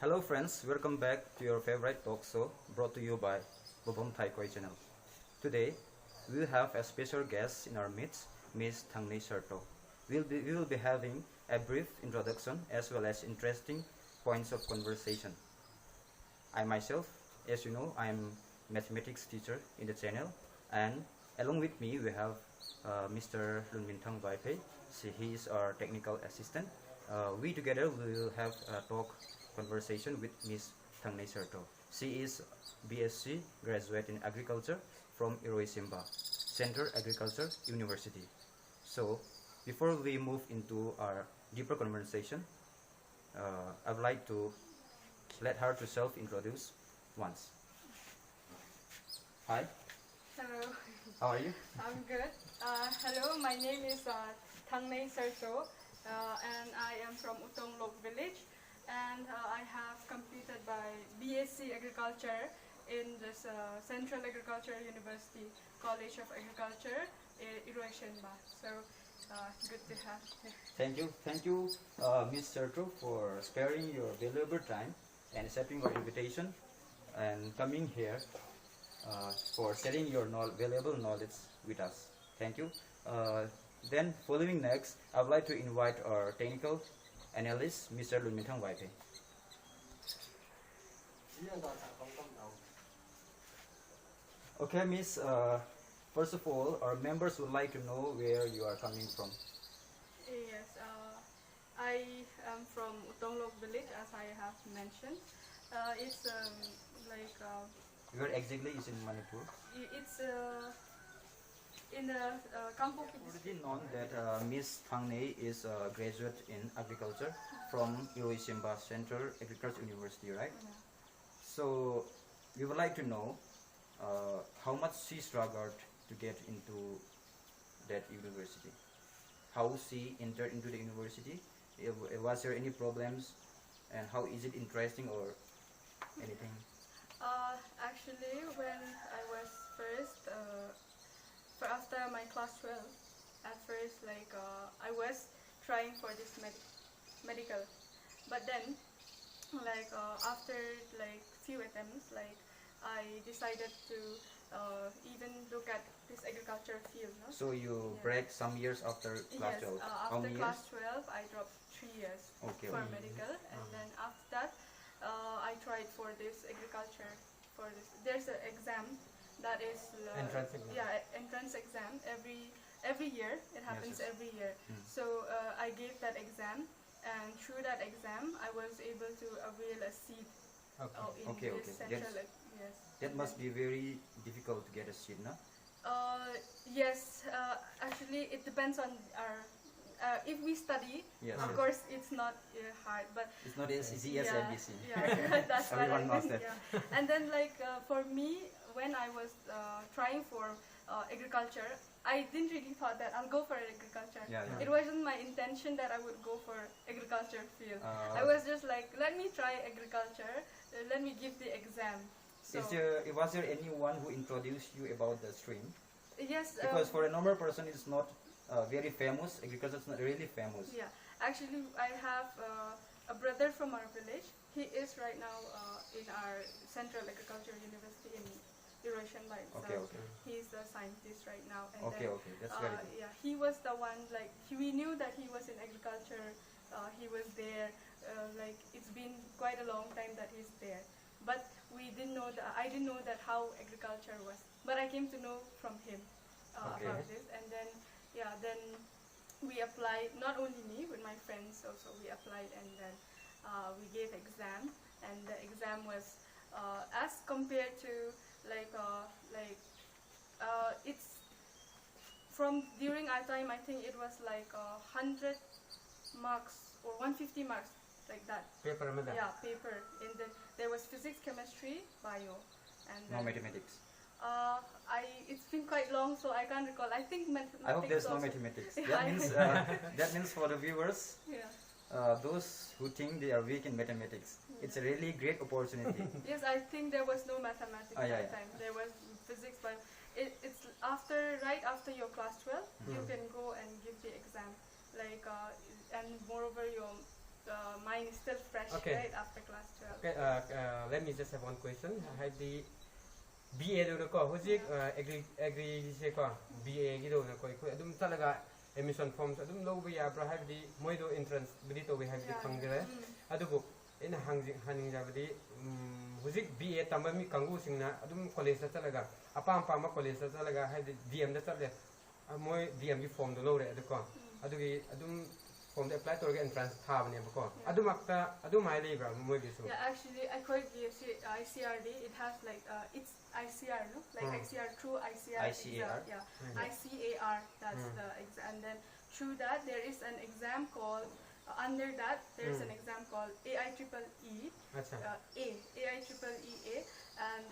Hello friends, welcome back to your favorite talk show brought to you by Bobom Thai Koi channel. Today, we will have a special guest in our midst, Miss Thangnei Serto. We will be having a brief introduction as well as interesting points of conversation. I myself, as you know, I am mathematics teacher in the channel, and along with me we have Mr. Lun Min Thang Vaipei. He is our technical assistant. We together will have a talk conversation with Miss Thangnei Serto. She is BSc graduate in agriculture from Iroisemba, Central Agriculture University. So, before we move into our deeper conversation, I would like to let her to self-introduce once. Hi. Hello. How are you? I'm good. Hello, my name is Thangnei Serto, and I am from Utonglok village, and I have completed by BSc Agriculture in this Central Agriculture University College of Agriculture, Iroisemba. So, good to have you. Thank you, Ms. Serto, for sparing your valuable time and accepting our invitation and coming here for sharing your valuable knowledge with us. Thank you. Then, following next, I would like to invite our technical analyst, Mr. Lun Min Thang Vaipei. Okay, Miss. First of all, our members would like to know where you are coming from. Yes, I am from Utonglok village, as I have mentioned. It's like Where exactly is in Manipur? it's in the Kampong. Already known that Miss Thangnei is a graduate in agriculture from Iroisemba Central Agriculture University, right? Yeah. So we would like to know how much she struggled to get into that university. How she entered into the university? Was there any problems, and how is it interesting or anything? Actually, when I was after my class 12, at first, I was trying for this medical, but then, after few attempts, I decided to even look at this agriculture field. No? So you Yeah. break some years after class Yes, 12. How after many class years? 12, I dropped 3 years Okay, for okay. medical, and then after that, I tried for this agriculture. For this, there's an exam that is Entrance exam. Yeah, entrance exam every year. It happens yes. every year. Mm. So I gave that exam, and through that exam, I was able to avail a seat in Okay, this okay. central. Yes. That must be very difficult to get a seat, no? Yes, actually, it depends on our. If we study, Yes, of yes. course, it's not hard, but It's not as easy as yeah, ABC. yeah, that's what I Everyone knows mean. that. Yeah. And then, for me, when I was trying for agriculture, I didn't really thought that I'll go for agriculture. Yeah, yeah. It wasn't my intention that I would go for agriculture field. I Uh, was just like, let me try agriculture. Let me give the exam. So was there anyone who introduced you about the stream? yes, Because for a normal person, it's not very famous. Agriculture is not really famous. yeah, actually, I have a brother from our village. He is right now in our Central Agriculture University in Iroisemba itself. Okay, okay. He's a scientist right now. And Okay, then, okay. That's very good. yeah, he was the one, we knew that he was in agriculture. He was there. It's been quite a long time that he's there. But we didn't know that. I didn't know that how agriculture was. But I came to know from him Okay. about this. And then, yeah, then we applied. Not only me, with my friends also. We applied, and then we gave exam. And the exam was as compared to it's from during our time. I think it was 100 marks or 150 marks, like that. Paper madam. Yeah, paper. And then there was physics, chemistry, bio, and No then, mathematics. it's been quite long, so I can't recall. I think mathematics. I hope there's no also. mathematics. Yeah, That means for the viewers, Yeah. those who think they are weak in mathematics, it's a really great opportunity. Yes, I think there was no mathematics Yeah, that yeah. time. There was physics, but it's right after your class 12, you can go and give the exam. And moreover, your mind is still fresh Okay. right after class 12. Okay, let me just have one question. Had the BA do ko hojik agree se ko BA gi do na ko adum talaga emission forms adum lo bi ya bra have the moido entrance bidi to we have the khangre adubu in hanging jabdi hojik BA tamami kangu singna adum college ta talaga apam pam college ta talaga have the DM da tale moi DM gi form do lo re adu ko adugi adum form the apply to entrance tha bane ko adumakta adumai lebra moi gi so Yeah, actually, according to ICRD, it has like it's ICR, no? Like ICR through ICR. ICAR? Exam. Yeah, ICAR. That's the exam. And then through that, there is an exam called. Under that, there is an exam called AIEEE, AIEEE, and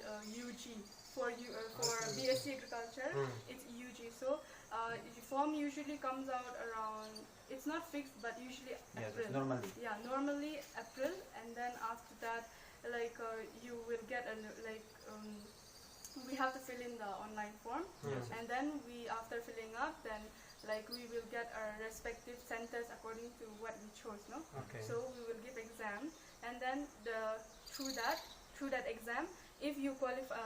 UG. For BSc Agriculture, it's UG. So the form usually comes out around. It's not fixed, but usually April. Normally. Yeah, normally April, and then after that, like you will get we have to fill in the online form, and then after filling up, then like we will get our respective centers according to what we chose, no? Okay. So we will give exam, and then through that exam, if you qualify,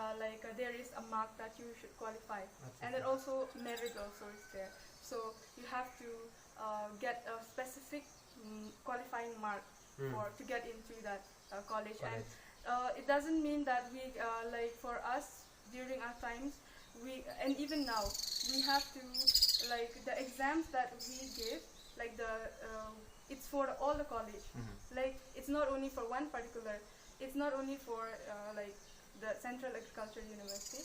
there is a mark that you should qualify, and then also merit also is there. So you have to get a specific qualifying mark to get into that college. And it doesn't mean that we for us during our times and even now we have to the exams that we give it's for all the college. Like it's not only for one particular. It's not only for the Central Agriculture University.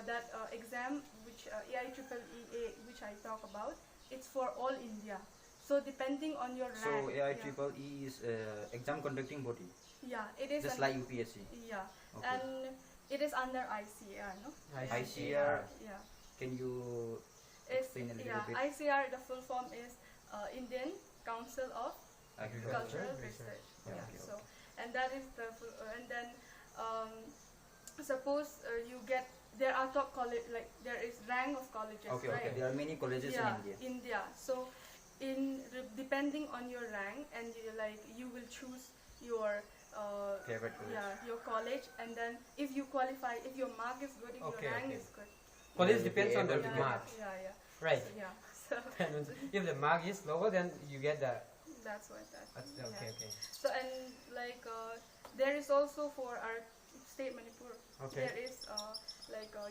That exam which AIEEE which I talk about. It's for all India. So depending on your rank. So AIEEE is exam conducting body. Yeah, it is just like UPSC. Yeah, okay. And it is under ICAR, no? ICAR. Yeah. Can you explain a little bit? ICAR. The full form is Indian Council of Agricultural Research. Yeah. Okay, so, and that is the full, and then suppose you get. There are top college, like there is rank of colleges, okay, right? Okay, there are many colleges in India. So, depending on your rank, and you will choose your favorite college. Yeah, your college, and then if you qualify, if your mark is good, if your rank is good. College depends on the mark. Yeah. Right. So if the mark is lower, then you get the. That's what that. Okay. So and there is also for our state Manipur. Okay. There is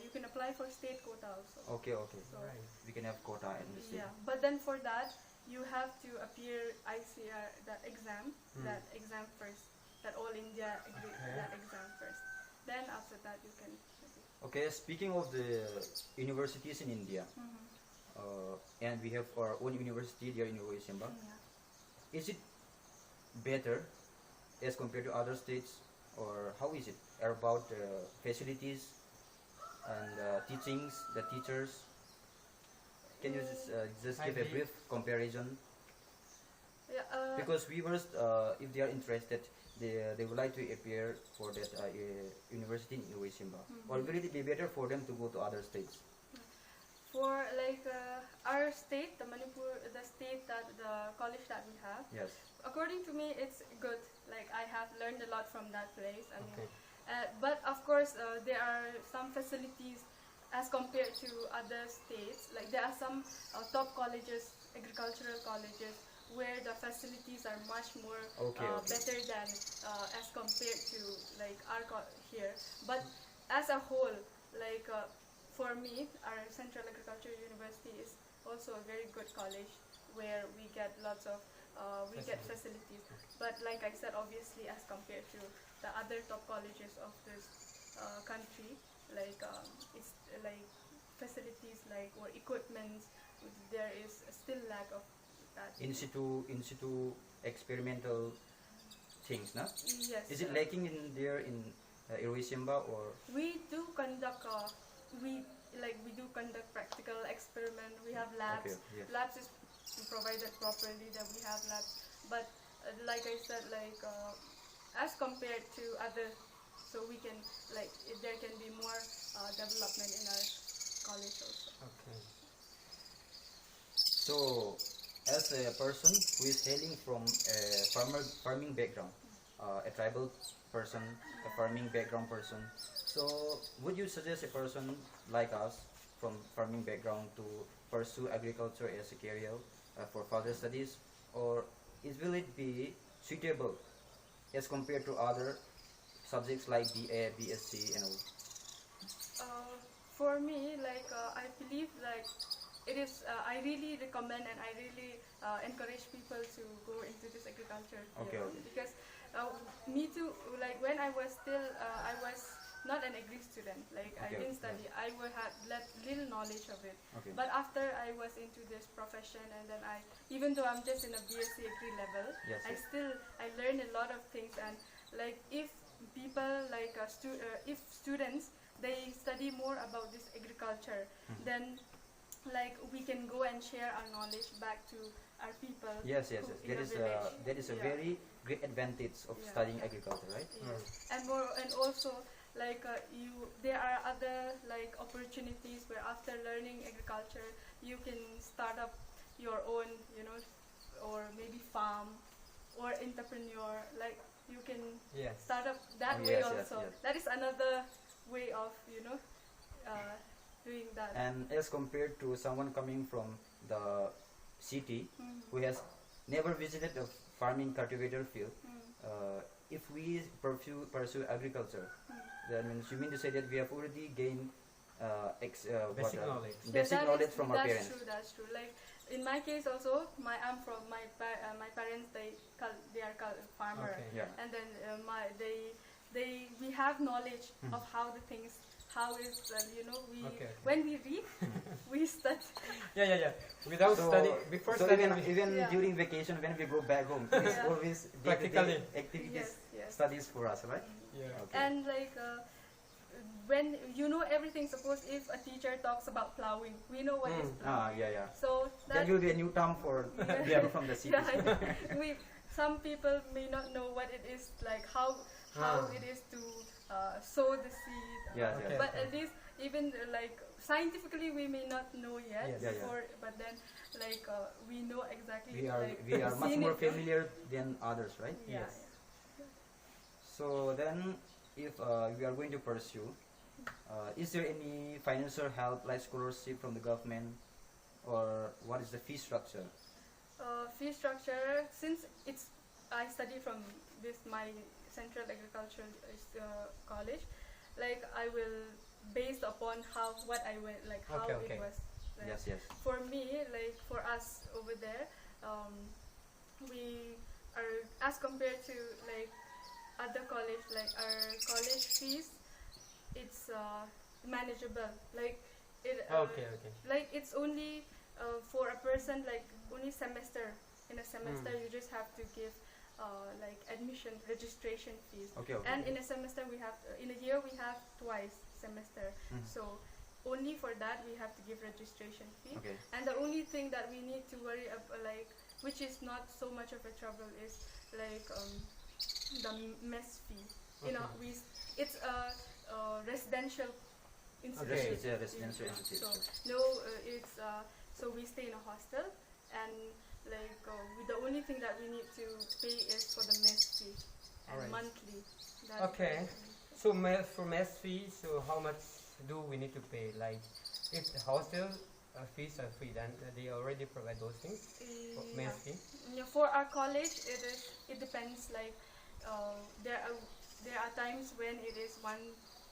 you can apply for state quota also. Okay. So we can have quota in the state. Yeah, but then for that you have to appear ICR that exam first. That all India that exam first. Then after that you can. Okay. Speaking of the universities in India, and we have our own university here in Iroisemba. Is it better as compared to other states, or how is it about facilities and teachings, the teachers? Can you just give a brief comparison? Yeah. Because viewers, if they are interested, they would like to appear for that university in Iroisemba, or will it be better for them to go to other states? For our state, the Manipur, the state that the college that we have. Yes. According to me, it's good. Like I have learned a lot from that place. I mean, but of course, there are some facilities as compared to other states. Like there are some top colleges, agricultural colleges, where the facilities are much more better than as compared to our here. But as a whole, for me, our Central Agriculture University is also a very good college where we get lots of facilities. But like I said, obviously, as compared to the other top colleges of this country, it's facilities or equipment, there is still lack of that. In situ experimental things, no? Yes. Is it lacking in there in Iroisemba, or? We do conduct practical experiment. We have labs. Labs is provided properly. That we have labs, but like I said, as compared to other, so we can there can be more development in our college also. Okay. So, as a person who is hailing from a farming background, a tribal person, a farming background person. So would you suggest a person like us from farming background to pursue agriculture as a career for further studies, or will it be suitable as compared to other subjects like BA, BSc and all? For me, like I believe like it is. I really recommend and I really encourage people to go into this agriculture field. Okay, okay. Because me too. Like when I was still, I was not an agri student. Like I Okay, didn't okay. study. I would have little knowledge of it. Okay. But after I was into this profession, and then even though I'm just in a BSc agri level, Yes, yes. I learned a lot of things. And like if people like if students they study more about this agriculture, then like we can go and share our knowledge back to our people. Yes, yes, who yes. in a village. That is a Yeah. very great advantage of Yeah. studying agriculture, right? Yes. And also like there are other like opportunities where after learning agriculture you can start up your own, or maybe farm or entrepreneur. Like you can Yes. start up that Oh, way yes, yes, also. yes. That is another way of doing that. And as compared to someone coming from the city Mm. who has never visited a farming cultivator field, Mm. if we pursue agriculture, then means you mean to say that we have already gained Basic knowledge. basic that knowledge is- from our that's parents. True, that's true. Like in my case also, I'm from my parents. They are farmer, Okay. Yeah. and then we have knowledge of how the things how is we Okay, okay. when we read we study. Yeah. Without studying, before so studying, even Yeah. during vacation when we go back home, it is Yeah. always Practically. day-to-day activities, Yes. studies for us, right? yeah. Okay. And like when everything. Suppose if a teacher talks about plowing, we know what is plowing. Yeah. So That that will be a new term for people from the city. yeah, some people may not know what it is, like how it is to sow the seed. Yes, Okay. yes. But at least even like scientifically we may not know yet. Yes. Yeah, yeah. before, but then like we know exactly. We are like, much seen more it. familiar than others, right? Yeah, Yes. So then, if we are going to pursue, is there any financial help like scholarship from the government, or what is the fee structure? Fee structure, since I study from my Central Agricultural College, like I will based upon what I went, like how Okay. it was. Like, Yes. For me, like for us over there, we are as compared to like other college, like our college fees, it's manageable. Like it. Okay. Like it's only for a person, like only semester. In a semester, you just have to give like admission registration fees. Okay. And in a semester we have in a year we have twice semester. So only for that we have to give registration fee. Okay. And the only thing that we need to worry about, like which is not so much of a trouble, is like the mess fee. It's a residential institution. It's a residential institution. So so we stay in a hostel, and like the only thing that we need to pay is for the mess fee and Alright. monthly. Okay. So for mess fees, so how much do we need to pay? Like if the hostel fees are free, then they already provide those things. Mess fee. Yeah, for our college, it depends. Like there are times when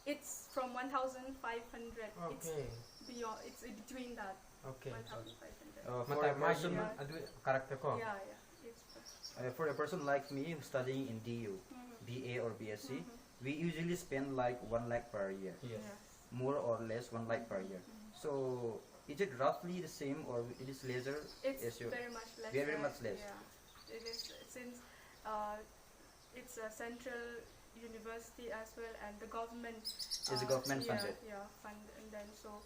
it's from 1,500. It's Okay. beyond. It's in between that. Okay. 1,500. For a person, Character ko. Yeah. It's for a person like me who's studying in DU, BA or BSc, we usually spend like 1 lakh per year, Yes. more or less 1 lakh per year. So is it roughly the same, or it is lesser? It's as you- very much less. very much less. Yeah, it is, since it's a central university as well, and the government. Is the government funded? Yeah, fund, and then so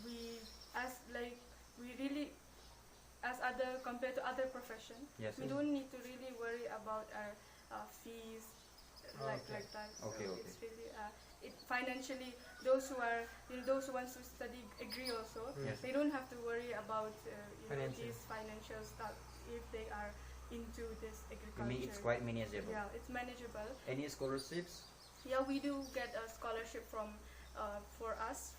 we really, as compared to other profession, Yes. we don't need to really worry about our fees like Okay. that. So Okay. it's really financially, those who wants to study agree also, Yes. they don't have to worry about Financial. these financial stuff if they are into this You agriculture. mean it's quite manageable? Yeah, it's manageable. Any scholarships? Yeah, we do get a scholarship from for us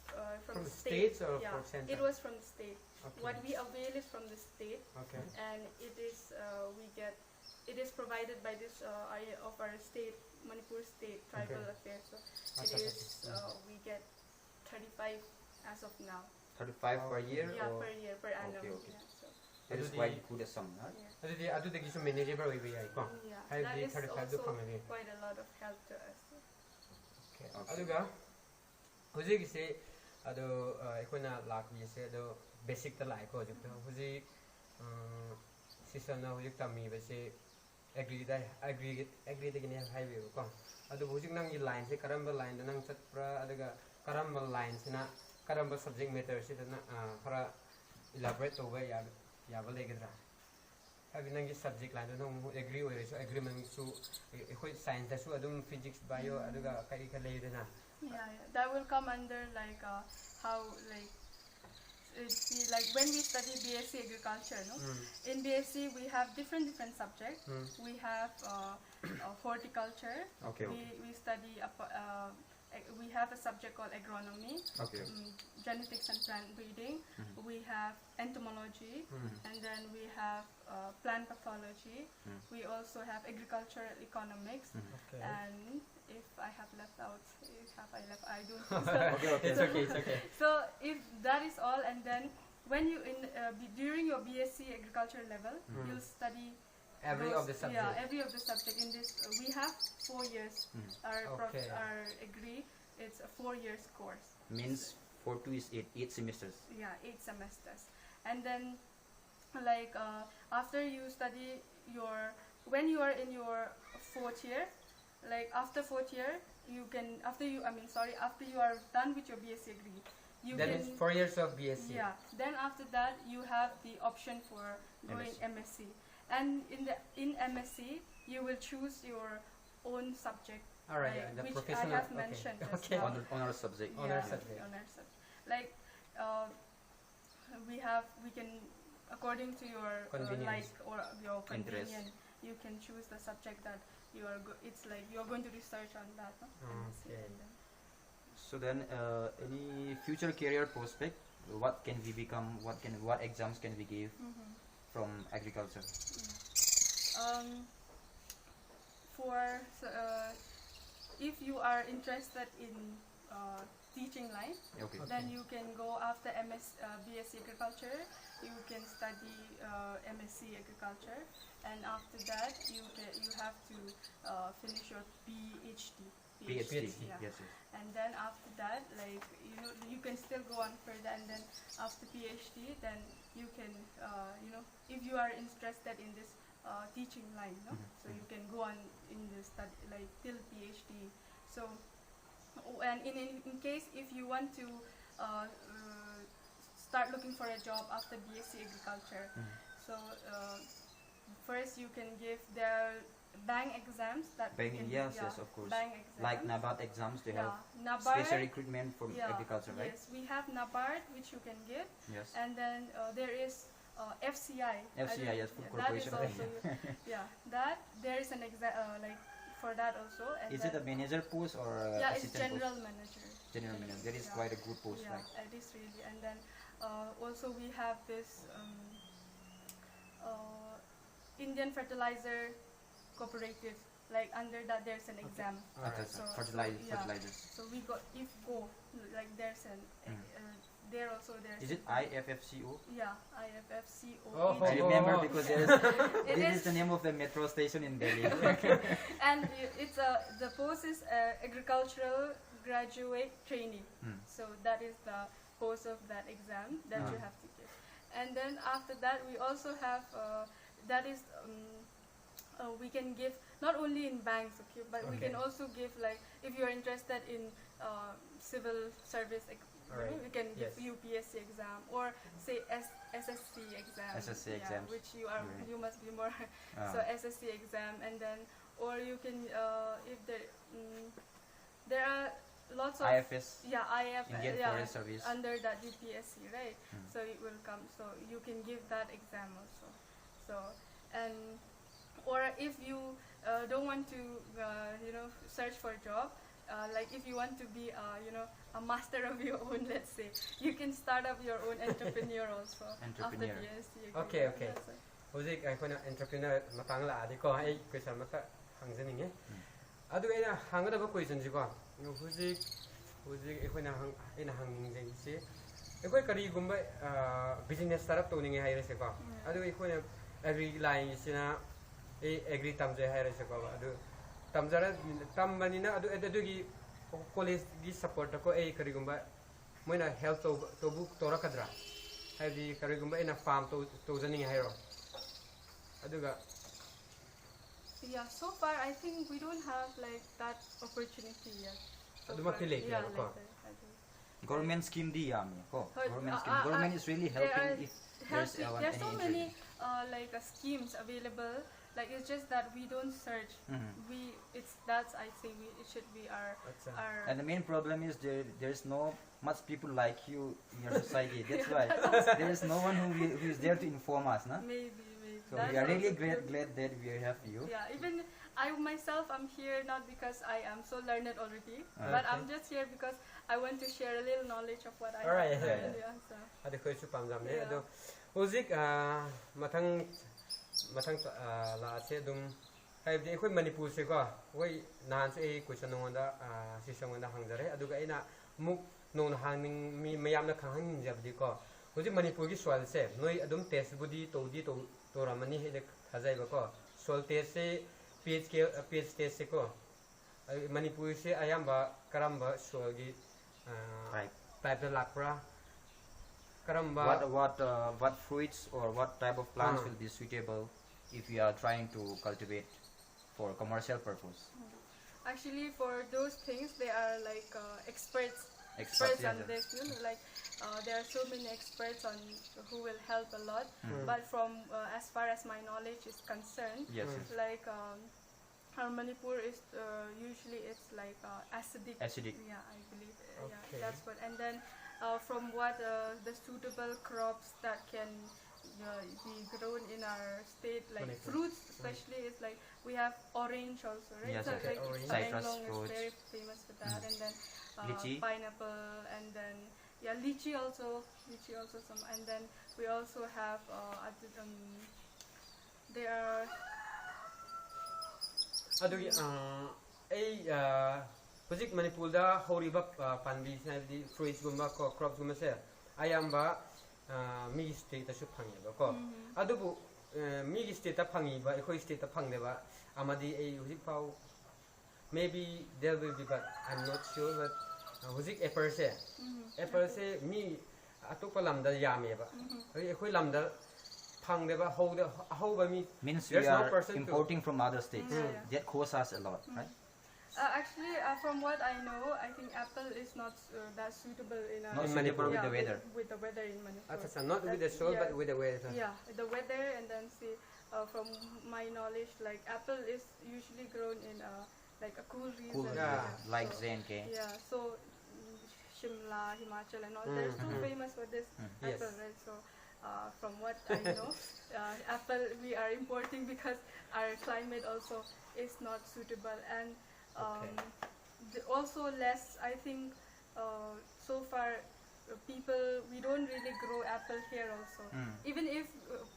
From the the states or yeah, from center? it was from the state. Okay. What we avail is from the state, Okay. and it is it is provided by this of our state, Manipur State Tribal Okay. Affairs. So Okay. it is we get 35 as of now. 35 per year? Yeah, or? per year, per annum. Okay, okay. Yeah, so, That is Adudi- quite good sum, right? yeah. ꯑꯗꯨꯗꯤ ꯑꯗꯨꯗꯒꯤꯁꯨ ꯃꯦꯅꯦꯖꯦꯕꯜ ꯑꯣꯏꯕ ꯌꯥꯏꯀꯣ Yeah, that ꯍꯥꯏꯕꯗꯤ is 35ꯗꯨ also ꯐꯪꯉꯗꯤ quite a lot of help to us. Okay. ꯑꯗꯨꯒ ꯍꯧꯖꯤꯛꯁꯦ ꯑꯗꯣ ꯑꯩꯈꯣꯏꯅ ꯂꯥꯛꯄꯤꯁꯦ ꯑꯗꯣ ꯕꯦꯁꯤꯛꯇ ꯂꯥꯛꯑꯦꯀꯣ ꯍꯧꯖꯤꯛꯇ ꯍꯧꯖꯤꯛ ꯁꯤꯁꯇꯔꯅ ꯍꯧꯖꯤꯛ ꯇꯝꯃꯤꯕꯁꯦ ꯑꯦꯒ꯭ꯔꯤꯗꯒꯤꯅꯦ ꯍꯥꯏꯕꯤꯌꯨꯀꯣ ꯑꯗꯨꯕꯨ ꯍꯧꯖꯤꯛ ꯅꯪꯒꯤ ꯂꯥꯏꯟꯁꯦ ꯀꯔꯝꯕ ꯂꯥꯏꯟꯗ ꯅꯪ ꯆꯠꯄ꯭ꯔꯥ ꯑꯗꯨꯒ ꯀꯔꯝꯕ ꯂꯥꯏꯟꯁꯤꯅ ꯀꯔꯝꯕ ꯁꯕꯖꯦꯛ ꯃꯦꯇꯔꯁꯤꯗꯅ ꯈꯔ ꯏꯂꯥꯕꯣꯔꯦꯠ ꯇꯧꯕ ꯌꯥꯕ ꯂꯩꯒꯗ꯭ꯔꯥ ꯍꯥꯏꯕꯗꯤ ꯅꯪꯒꯤ ꯁꯕꯖꯦꯛ ꯂꯥꯏꯟꯗꯣ ꯅꯪ ꯑꯦꯒ꯭ꯔꯤ ꯑꯣꯏꯔꯁꯨ ꯑꯦꯒ꯭ꯔꯤ ꯃꯅꯨꯡꯁꯨ ꯑꯩꯈꯣꯏ ꯁꯥꯏꯟꯁꯇꯁꯨ ꯑꯗꯨꯝ ꯐꯤꯖꯤꯛꯁ ꯕꯥꯏꯑꯣ ꯑꯗꯨꯒ ꯀꯔꯤ ꯈꯔ ꯂꯩꯗꯅ Yeah, yeah, that will come under like how like like when we study BSc agriculture, no? In BSc we have different subjects. We have horticulture. Okay. We study we have a subject called agronomy. Okay. Genetics and plant breeding. We have entomology, and then we have plant pathology. We also have agricultural economics, Okay. and if I have left out, I don't think so. Okay. It's okay. So if that is all, and then when you during your BSc agriculture level, you'll study Every of the subject. Yeah, every of the subject. In this, we have 4 years. Okay. Our agree, it's a 4 years course. Means 4 to is 8 semesters. Yeah, 8 semesters. And then, like after you study when you are in your 4th year, like after 4th year, you can after you are done with your BSc degree, you Then can it's 4 years of BSc. yeah. Then after that, you have the option for doing MSc. And in MSc, you will choose your own subject. Alright, like, the which professional. I have mentioned just Okay. now. Honor subject. Honor Yeah, subject. honor subject. Like we can according to your Convenience. like or your Interest. convenience, you can choose the subject that you are. It's like you are going to research on that. No? MSc, Okay. and then So then, any future career prospect? What can we become? What exams can we give from agriculture? If you are interested in teaching line, Okay. then you can go after BSc agriculture. You can study MSc agriculture, and after that you have to finish your PhD. PhD. Yeah. Yes. And then after that, like you can still go on further, and then after PhD, then you can if you are interested in this teaching line, no? So you can go on in the study like till PhD. So and in case if you want to start looking for a job after BSc agriculture, so first you can give the bank exams that you can, Yes, of course. bank exams. Like NABARD exams, they have NABARD, special recruitment for agriculture, right? Yes, we have NABARD which you can give, Yes. and then there is FCI. FCI, yes, Food that is Corporation of also India. that there is an exam like for that also. And Is it a manager post or yeah, it's assistant general post? manager. General manager. That is Yeah. quite a good post, Yeah, right? it is really. And then also we have this Indian Fertilizer Cooperative. Like under that there's an exam. Alright. So Fertilizers. So we got IFCO, like there's an there also there's. Is it IFFCO? Yeah, IFFCO. Oh, I remember because there is It this is is- the name of the metro station in Delhi. And it's the post is agricultural graduate trainee. So that is the post of that exam that you have to give. And then after that we also have that is we can give not only in banks, okay, but we can also give like if you are interested in civil service. Alright. We can give Yes. UPSC exam or say SSC exam. SSC yeah, exams. which you are Right. you must be more. So SSC exam, and then or you can if there are lots of IFS. yeah IF Indian yeah, Forest Service. under that UPSC, right? So it will come. So you can give that exam also. So and or if you don't want to search for a job, like if you want to be a master of your own, let's say, you can start up your own entrepreneur also after Entrepreneur. BSc. Okay, okay. That's it. Hojik aikoina entrepreneur matang la adi ko ai question mata hangjaninge adu ena hangada ba question ji ko hojik aikoina ena hangning ji ekoi kari gumba business startup to ninge haire se ko adu aikoina every line sina agree tamje haire se ko adu tamjara tambanina adu gi college gi support ko kari gumba moina help to book to rakadra haidi kari gumba ena farm to janinge hairo. Yeah, so far I think we don't have like that opportunity yet. So Aduma far. pilih Yeah, ya, like ko. that, I think. Government scheme di yami ko. Government scheme. uh, Government is really helping if there's There's so any many schemes available. Like it's just that we don't search. That's I think it should be our. And the main problem is there's no much people like you in your society. That's why there is no one who is there to inform us, na? Maybe. So That's we are really also glad that we have you. Yeah, even I myself, I'm here not because I am so learned already, but I'm just here because I want to share a little knowledge of what I Alright, have learned. yeah. Yeah, so. Adu ko isu pamjam ne Yeah. adu hojik matang la se dum haibdi khoi Manipur se ko wai nan se question ngonda sisongonda hangjare adu ga ina muk non hangning mi mayam na khang jabdi ko hojik Manipur gi soil se noi adum test budi to ramani he khajai ba ko soil test se pH test se ko Manipur se ayamba karamba soil gi type lakra karamba What fruits or what type of plants will be suitable if you are trying to cultivate for commercial purpose? Actually, for those things, they are like experts Experts, on yeah. this. Like there are so many experts on who will help a lot. But from as far as my knowledge is concerned, Yes. like our Manipur is usually it's like acidic. Acidic. Yeah, I believe. Okay. Yeah, that's what. And then from what the suitable crops that can be grown in our state, like Manipur. fruits especially, is like we have orange also, right? Yes, So okay. like Orange. Citrus Menglong fruits. is very famous for that, and then Lychee. pineapple, and then lychee also some, and then we also have there are adu hojik Manipur da horiba panbi di fruits gumba ko crops gumba se ayamba mi state ta su phangi ba ko adubu mi state ta phangi ba ekhoi state ta phangde ba amadi hojik pau maybe there will be, but I'm not sure. But hojik apple se mi atopa lamda yame ba ekhoi lamda phangde ba how ba mi Means we there's no are person importing from other states. Yeah. That costs us a lot, right? actually, from what I know, I think apple is not that suitable in Not In suitable Manipur. with the weather. with the weather in Manipur. not with the soil but with the weather. Yeah, the weather, and then see from my knowledge, like apple is usually grown in like a cool region. Cool, Yeah. like So, Zenke. Yeah, so Shimla, Himachal, and all they're so famous for this Yes. apple, right? So from what I know, apple we are importing because our climate also is not suitable, and also less. I think so far people we don't really grow apple here also. Even if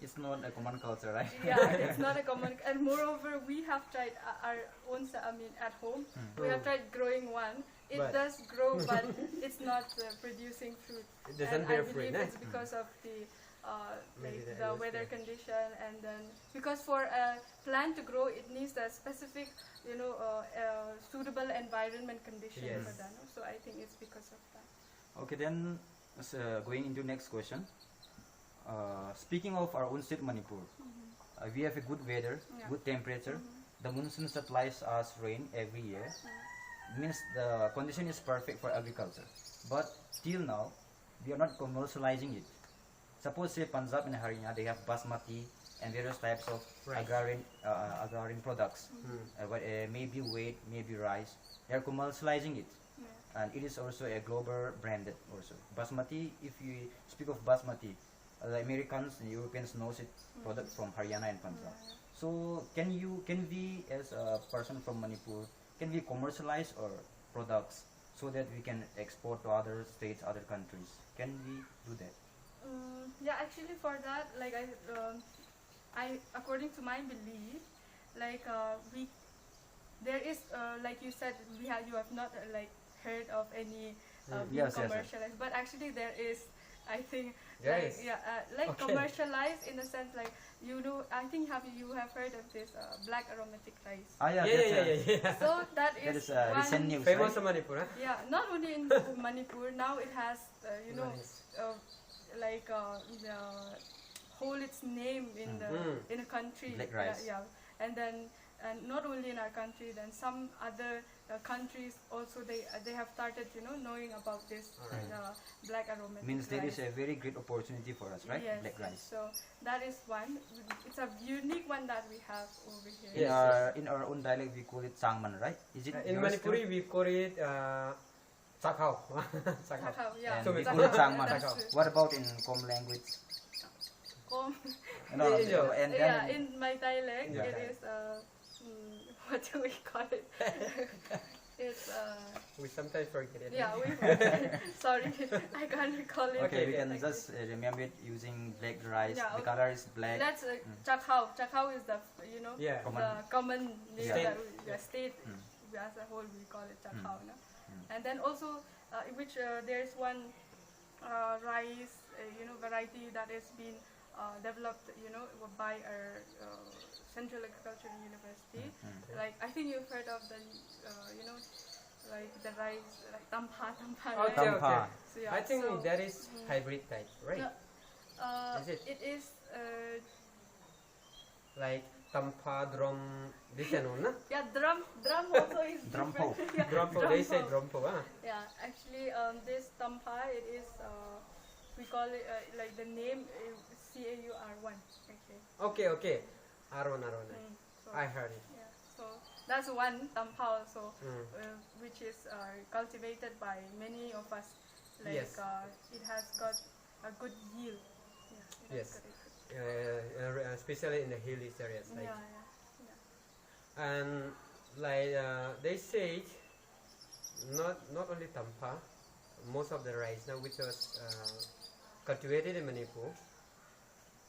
It's not a common culture, right? yeah, it's not a common. And moreover, we have tried our own. I mean, at home, we have tried growing one. It But- does grow, but it's not producing fruit. It doesn't And bear I fruit, believe eh? it's because of the Maybe like the the weather condition, and then because for a plant to grow, it needs a specific, suitable environment condition Yes. for that. No? So I think it's because of that. Okay, then going into next question. Speaking of our own state Manipur, we have a good weather, Yeah. good temperature. The monsoon supplies us rain every year. Means the condition is perfect for agriculture. But till now, we are not commercializing it. Suppose say Punjab and Haryana, they have basmati and various types of Rice. agrarian products. Maybe wheat, maybe rice. They are commercializing it. Yeah. And it is also a global branded also. Basmati, if you speak of basmati, the Americans and Europeans knows it product from Haryana and Punjab. So So can we as a person from Manipur, can we commercialize our products so that we can export to other states, other countries? Can we do that? Yeah, actually for that, like I according to my belief, like we there is like you said you have not like heard of any being Yes, yes, yes. commercialized, but actually there is. I think Yes. like Okay. commercialized in a sense like I think you have heard of this black aromatic rice. Ah, yeah, Yeah. So that that is is one. recent news, Famous right? in Manipur, huh? Yeah, not only in Manipur. Now it has Nice. like hold its name in the in a country. Black rice. Yeah, and then not only in our country, then some other countries also they have started knowing about this Alright. black aromatic Means there is rice. a very great opportunity for us, right? Yes, Black yes. rice. So that is one. It's a unique one that we have over here. Yes. In our own dialect we call it Sangman, right? Is it In yours Manipuri, too? we call it Chakao. Chakao. Cacao, yeah. And So we we call call it it Sangman. That's true. What about in Com language? Com- No, In your- and then yeah, in my dialect, Yeah. it is what do we call it? It's We sometimes forget it. yeah. Sorry, I can't recall it. okay, we Okay. can just remember it using black rice. Yeah, The okay. color is black. That's Chakao. Chakao is the Yeah. the common name State. that state as a whole we call it Chakao. No? And then also which there's one rice variety that is being developed by our Central Agricultural University. Like I think you've heard of the like the rice like tampa right? Okay, Tampa. okay. So, yeah, I think so, that is hybrid type, right? No, Is it? it is Like tampa drum, this and all, na? yeah drum also is Drumpo. different. Yeah, Drumpo, they say drumpo. drumpo, huh? Yeah, actually, this tampa, it is, we call it, like the name is CAUR1, actually. Okay. Aron. So, I heard it. yeah, so that's one tampa also, Mm. which is cultivated by many of us. Like, Yes. it has got a good yield. Yeah, it has Yes. got a good- Especially in the hilly areas, like. yeah. And like they say, not only tampa, most of the rice now which was cultivated in Manipur.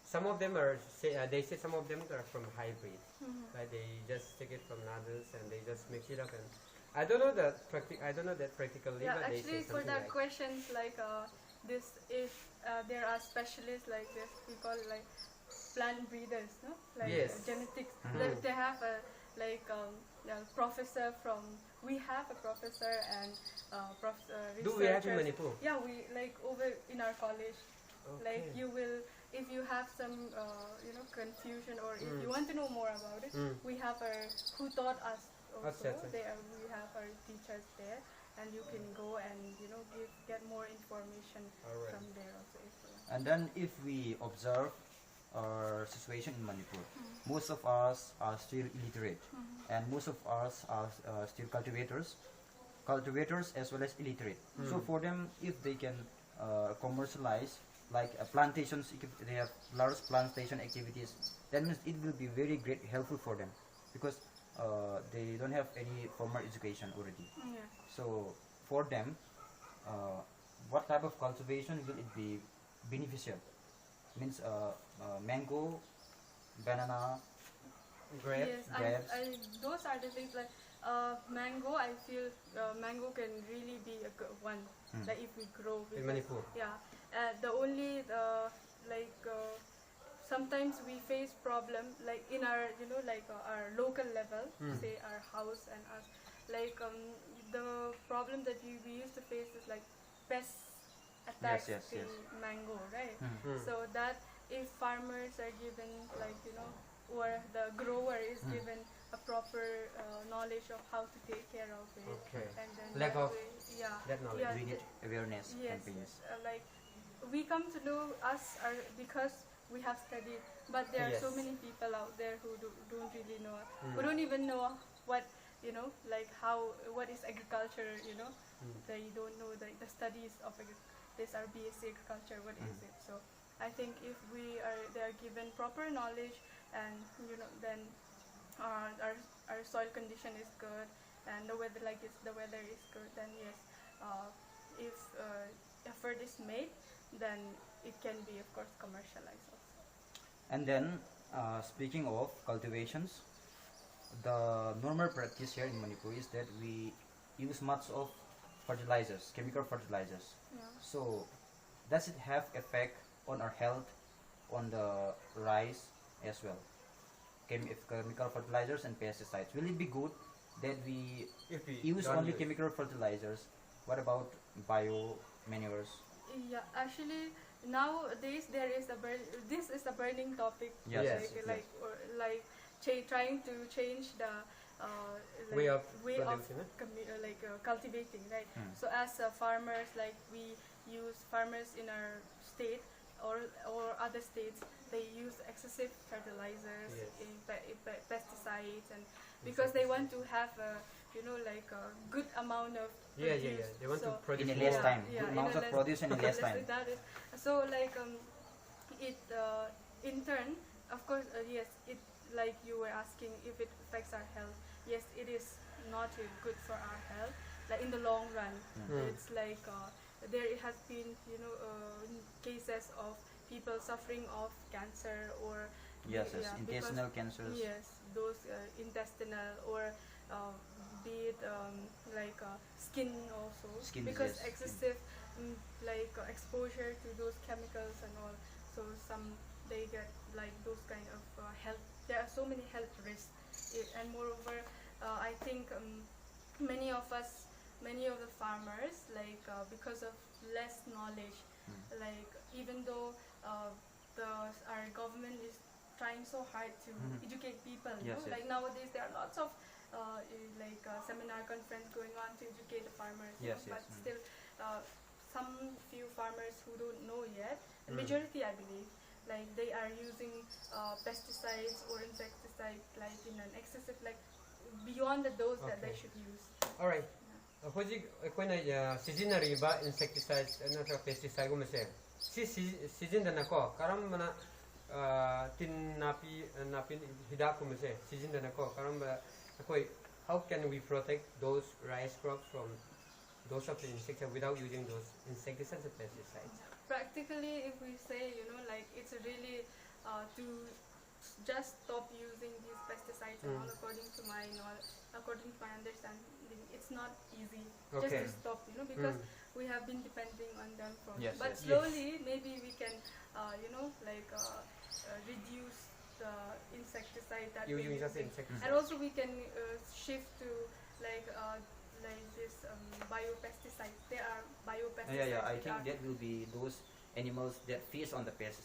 Some of them are they say some of them are from hybrid, like they just take it from others and they just mix it up, and I don't know that practically, Yeah, but they actually, say for something that like. questions like this, if there are specialists like this, we call it like plant breeders, no? Like Yes. genetics. Mhm. They have a professor from. We have a professor and researchers. Do we have in Manipur? Yeah, we like over in our college. Like Okay. you will, if you have some confusion or if you Mm. want to know more about it, we have our who taught us also. That's it. We have our teachers there, and you can go and get more information Alright. from there also. If you want. And then if we observe our situation in Manipur, most of us are still illiterate, and most of us are still cultivators as well as illiterate. So for them, if they can commercialize like plantations, if they have large plantation activities, that means it will be very great helpful for them, because they don't have any formal education already. Yeah. So for them, what type of cultivation will it be beneficial? Means mango, banana. Grape. Yes, grapes. those are the things like mango. I feel mango can really be a good one. Like if we grow In because- Manipur. Yeah, the only sometimes we face problem like in our our local level, say our house and us. Like the problem that we used to face is like pest attacks yes, in yes. mango, right? Mm. So that if farmers are given or the grower is given a proper knowledge of how to take care of it, Okay. and then Lack that of way, yeah, that knowledge. yeah, We need awareness yes, campaigns. like we come to know us are because we have studied, but there are so Yes. many people out there who don't really know, who don't even know what like what is agriculture, they don't know the studies of this our BSc agriculture, what is it. So I think if they are given proper knowledge and then our soil condition is good, and the weather the weather is good, then yes, if effort is made, then it can be of course commercialized also. And then, speaking of cultivations, the normal practice here in Manipur is that we use much of fertilizers, chemical fertilizers. Yeah. So, does it have effect on our health, on the rice as well? Chemical fertilizers and pesticides. Will it be good that we If we use don't only use- chemical fertilizers? What about bio manures? Yeah, actually nowadays there is this is a burning topic. Yes, Yes, Trying to change the Way of way of producing, cultivating, right? Hmm. So as farmers, we use farmers in our state or other states, they use excessive fertilizers, Yes. pesticides, and because they want to have a good amount of produce. They want to So produce In a less more. time. Yeah, Good in amounts a of less- produce in a less time. That is so it in turn, of course, yes, it like you were asking if it affects our health. Yes, it is not good for our health. Like in the long run, Mm. it's there has been cases of people suffering of cancer or Yes, yes, yeah, intestinal cancers. yes, those intestinal or be it skin also, Skin because disease, excessive exposure to those chemicals and all, so they get those kind of health. There are so many health risks, and moreover, I think many of the farmers because of less knowledge, even though our government is trying so hard to educate people. Yes, yes. Nowadays there are lots of seminar conference going on to educate the farmers. Yes, yes. But still, some few farmers who don't know yet, and majority I believe, they are using pesticides or insecticides in an excessive, beyond the dose that they Okay. should use. Alright. Hojik akoina sizinariba insecticides natra pesticide sizinda ko karam mana tin napi hidak sizinda ko karam akoi how can we protect those rice crops from those of the insects without using those insecticides and pesticides? Practically, if we say, it's really to just stop using these pesticides and all, according to my understanding, it's not easy just Okay. to stop, because we have been depending on them for. Yes, But yes. slowly, maybe we can, reduce the insecticide that You we're use just using. insecticides. And also we can shift to this biopesticides. There are biopesticides. Yeah, I which think are- that will be those animals that feast on the pests,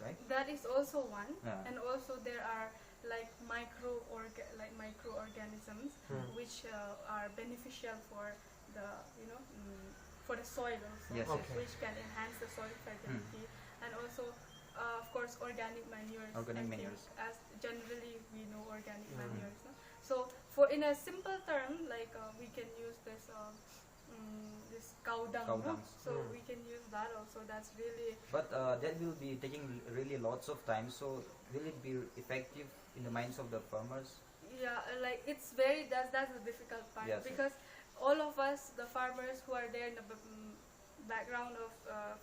right? that is also one. Yeah. And also there are microorganisms which are beneficial for the for the soil also, Yes, yes. Okay. which can enhance the soil fertility, and also of course organic manures. Organic I think, manures. as generally we know organic Mm. manures. No? So for in a simple term, we can use this this cow dung. Cow No? dungs. So Mm. we can use that also. That's really But that will be taking really lots of time. So will it be effective in the minds of the farmers? yeah, it's that's the difficult part, Yes, yes. because all of us, the farmers who are there in the background of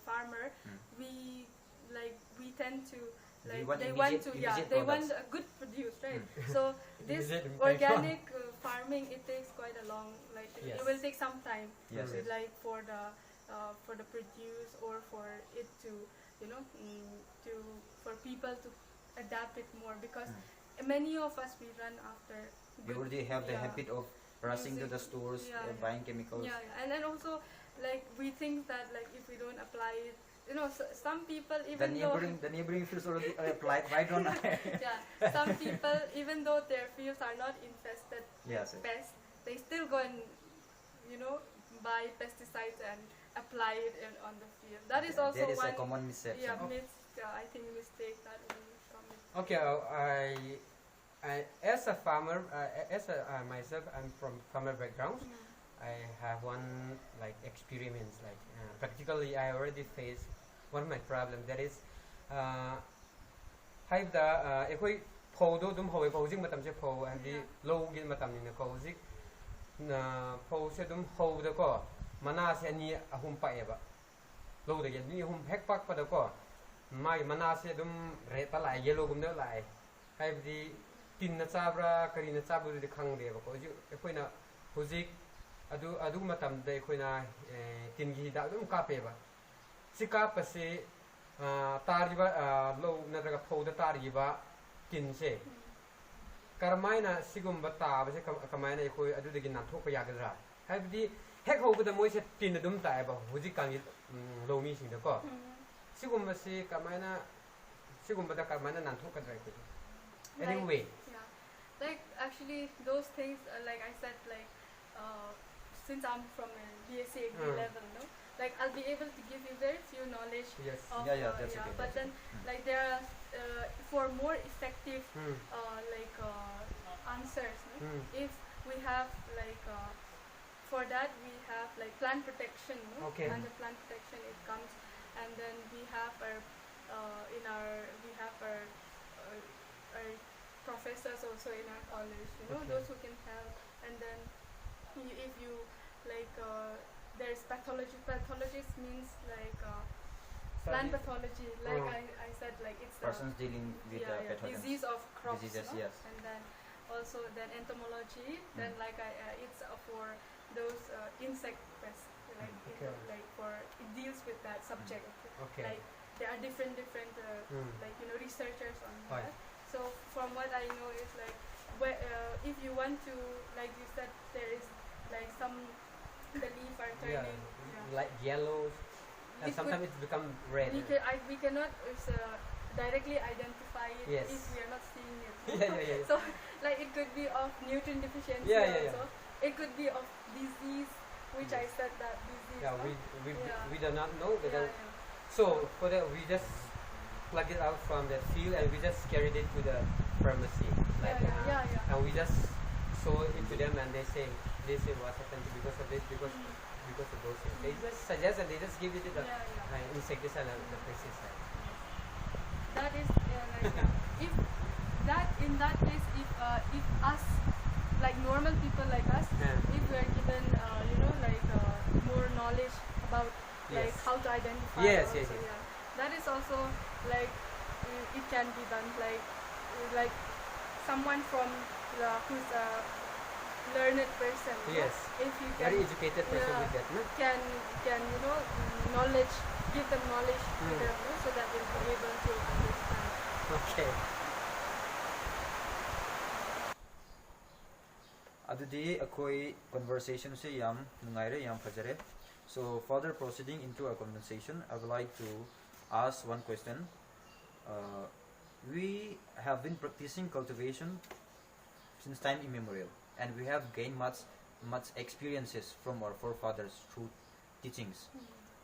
farmer, we tend to We want they want immediate they want products. a good produce, right? So this Immediate impact. organic farming, it takes quite a long, Yes. it will take some time, Yes, Mm. yes. for the produce, or for it to for people to adapt it more, because many of us, we run after We good- already have the yeah. habit of rushing to Using- the stores, yeah, yeah. buying chemicals. Yeah, and then also we think that if we don't apply it, some people, The even neighboring fields already applied. Why don't I? yeah, some people, even though their fields are not infested Yes, with yes. pests, they still go and buy pesticides and apply it on the field. That is also That is one a common misconception. I think mistake that we commit. Okay, I as a farmer, myself, I'm from farmer background. I have one experiment, practically I already faced one of my problem. That is, haibda ekoi phau do dum hoi phau jing matam se phau hadi low gin matam ni ko zik na phau se dum hau da ko mana se ani ahum pa eba low da gen ni hum hek pak pa da ko mai mana se dum re ta lai yellow gum da lai haibdi tin na chabra kari na chabu de khang de ba ko ju ekoi na huzik adu matam de ekoi na tin gi da dum ka pe ba sika pa se tariba low na daga phau da tariba tin se karmaina sigum bata ba se kamaina ekoi adu de gin na thok pa ya ga ra haibdi hek ho ba da moi se tin dum ta ba huzik kang low mi sing da ko sigum ba se kamaina sigum ba da kamaina nan thok ka dra ko anyway like actually those things like I said like since I'm from a BSc Agri level, no, like I'll be able to give you very few knowledge of that's okay, but then like there are for more effective like answers, no? If we have like for that we have like plant protection, no? Under plant protection it comes, and then we have our our professors also in our college, you know, those who can help. And then if you like there's pathologist means like plant pathology, like I said, like it's persons dealing with pathogens, disease of crops, diseases, no? yes. And then also then entomology, then like it's for those insect pests, like like for it deals with that subject. Like there are different like you know researchers on that. So from what I know is like if you want to, like you said, there is like some the leaf are turning like yellow and sometimes it become red. We cannot directly identify it if we are not seeing it. So like it could be of nutrient deficiency also. It could be of disease, which I said that disease. We do not know. So for that we just plug it out from the field and we just carried it to the pharmacy. And we just show it to them and they say what happened because of this, because of those things. They just suggest and they just give it to the insecticide and the pesticide. That is like if that in that case if us like normal people like us if we are given you know like more knowledge about like how to identify that is also like it can be done like someone from who's a learned person, if you can very educated person with that, no? can you know give them knowledge to them, no? So that they'll be able to understand. Adudi akoi conversation se yam nungaire yam fajare. So further proceeding into our conversation, I would like to ask one question. We have been practicing cultivation since time immemorial, and we have gained much experiences from our forefathers through teachings.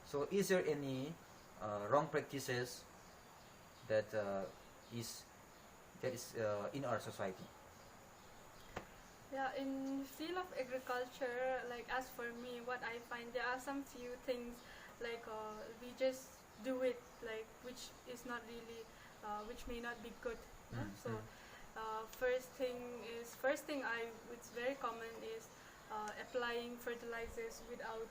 So is there any wrong practices that is in our society? Yeah, in field of agriculture, like as for me, what I find, there are some few things like we just do it, like which is not really, which may not be good. So first thing it's very common is applying fertilizers without.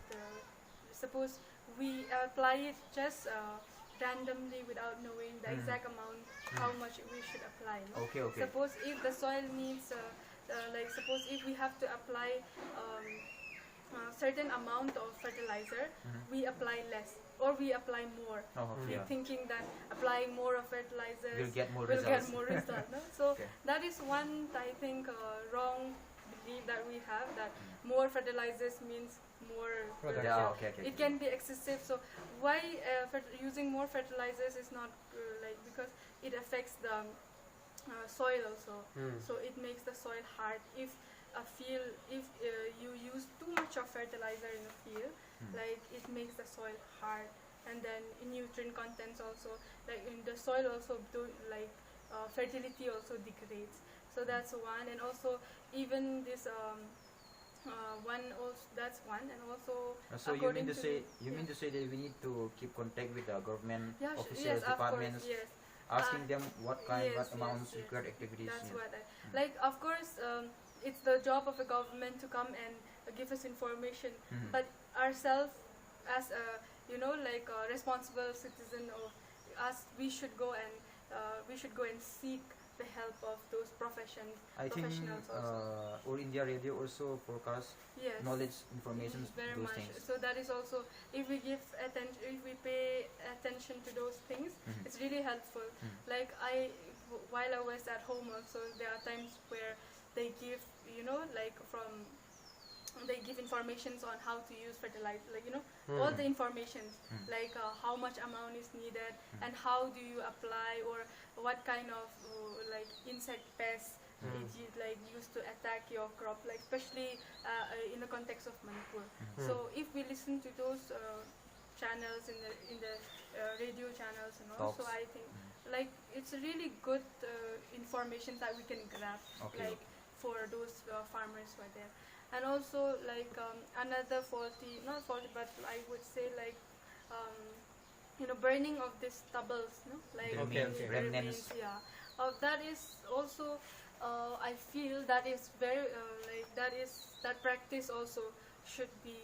Suppose we apply it just randomly without knowing the exact amount how much we should apply. No? Suppose if the soil needs. Like suppose if we have to apply certain amount of fertilizer, we apply less or we apply more, thinking that applying more of fertilizers we'll get more results. No? So that is one, I think, wrong belief that we have, that more fertilizers means more production. It can be excessive. So why using more fertilizers is not like, because it affects the soil also, so it makes the soil hard. If you use too much of fertilizer in a field, like it makes the soil hard, and then in nutrient contents also, like in the soil also fertility also degrades. So that's one. And also even this that's one. And also so you mean to say that we need to keep contact with the government officials, departments, asking them what kind, yes, what amounts, yes. required activities. That's Yes. what like. Of course, it's the job of a government to come and give us information, Mhm. but ourselves as a like a responsible citizen of us, we should go and seek the help of those I think professionals also. All India Radio also forecast Yes. knowledge, information, Very those much. things. So that is also, if we give attention, if we pay attention to those things, Mhm. it's really helpful. Mhm. Like while I was at home also, there are times where they give, they give informations on how to use fertilizer, all the informations, Mm. like how much amount is needed, Mm. and how do you apply, or what kind of like insect pests Mm. is used to attack your crop, like especially in the context of Manipur. Mm. So if we listen to those channels in the radio channels, so Talks. I think like it's a really good information that we can grab, Okay. like for those farmers who are there. And also like another faulty, not faulty, but I would say like burning of these stubbles, like Remains, Okay. remnants. yeah. That is also I feel that is very that practice also should be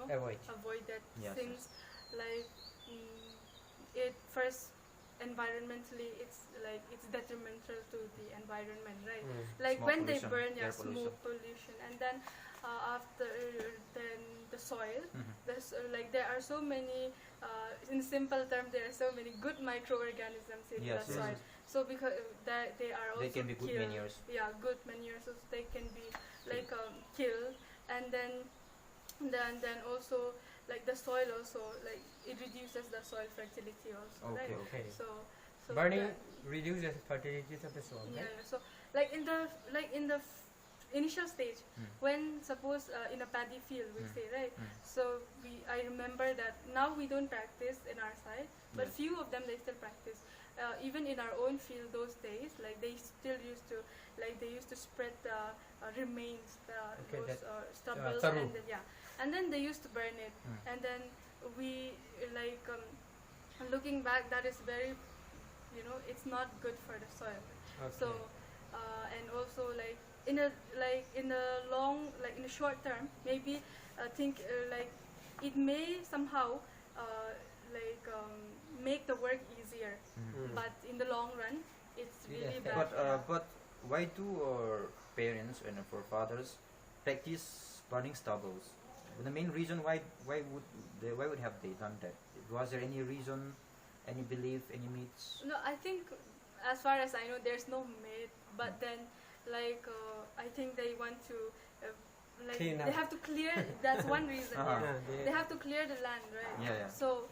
avoided, Yes, since like it first environmentally it's detrimental to the environment, right? Like Smoke when they pollution, burn, air smoke pollution, and then after then the soil, Mhm. like there are so many in simple term, there are so many good microorganisms in Yes, the yes, soil. yes. So because that they are also They can be good killed. manures. Yeah, good manures. So they can be like killed, and then also like the soil also, like it reduces the soil fertility also, Okay, right? Okay. So Burning that- reduces fertilities of the soil, yeah, right? yeah. So like in the initial stage, Mm. when suppose in a paddy field we Mm. say, right? Mm. So I remember that now we don't practice in our side, but Yes. few of them they still practice. Even in our own field those days, like they still used to spread the remains, Okay, those that, stubbles, taru. and then they used to burn it, Mm. and then we like looking back, that is very, it's not good for the soil. Okay. So and also like in a short term, maybe think like it may somehow make the work easier, Mhm. but in the long run it's really Yeah. bad. But why do our parents and our forefathers practice burning stubbles? The main reason why would have they done that? Was there any reason, any belief, any myths? No, I think as far as I know, there's no myth, but then like I think they want to Clean they up. have to clear. That's one reason. Uh-huh. Yeah. Yeah, They have to clear the land, right? Yeah, yeah. So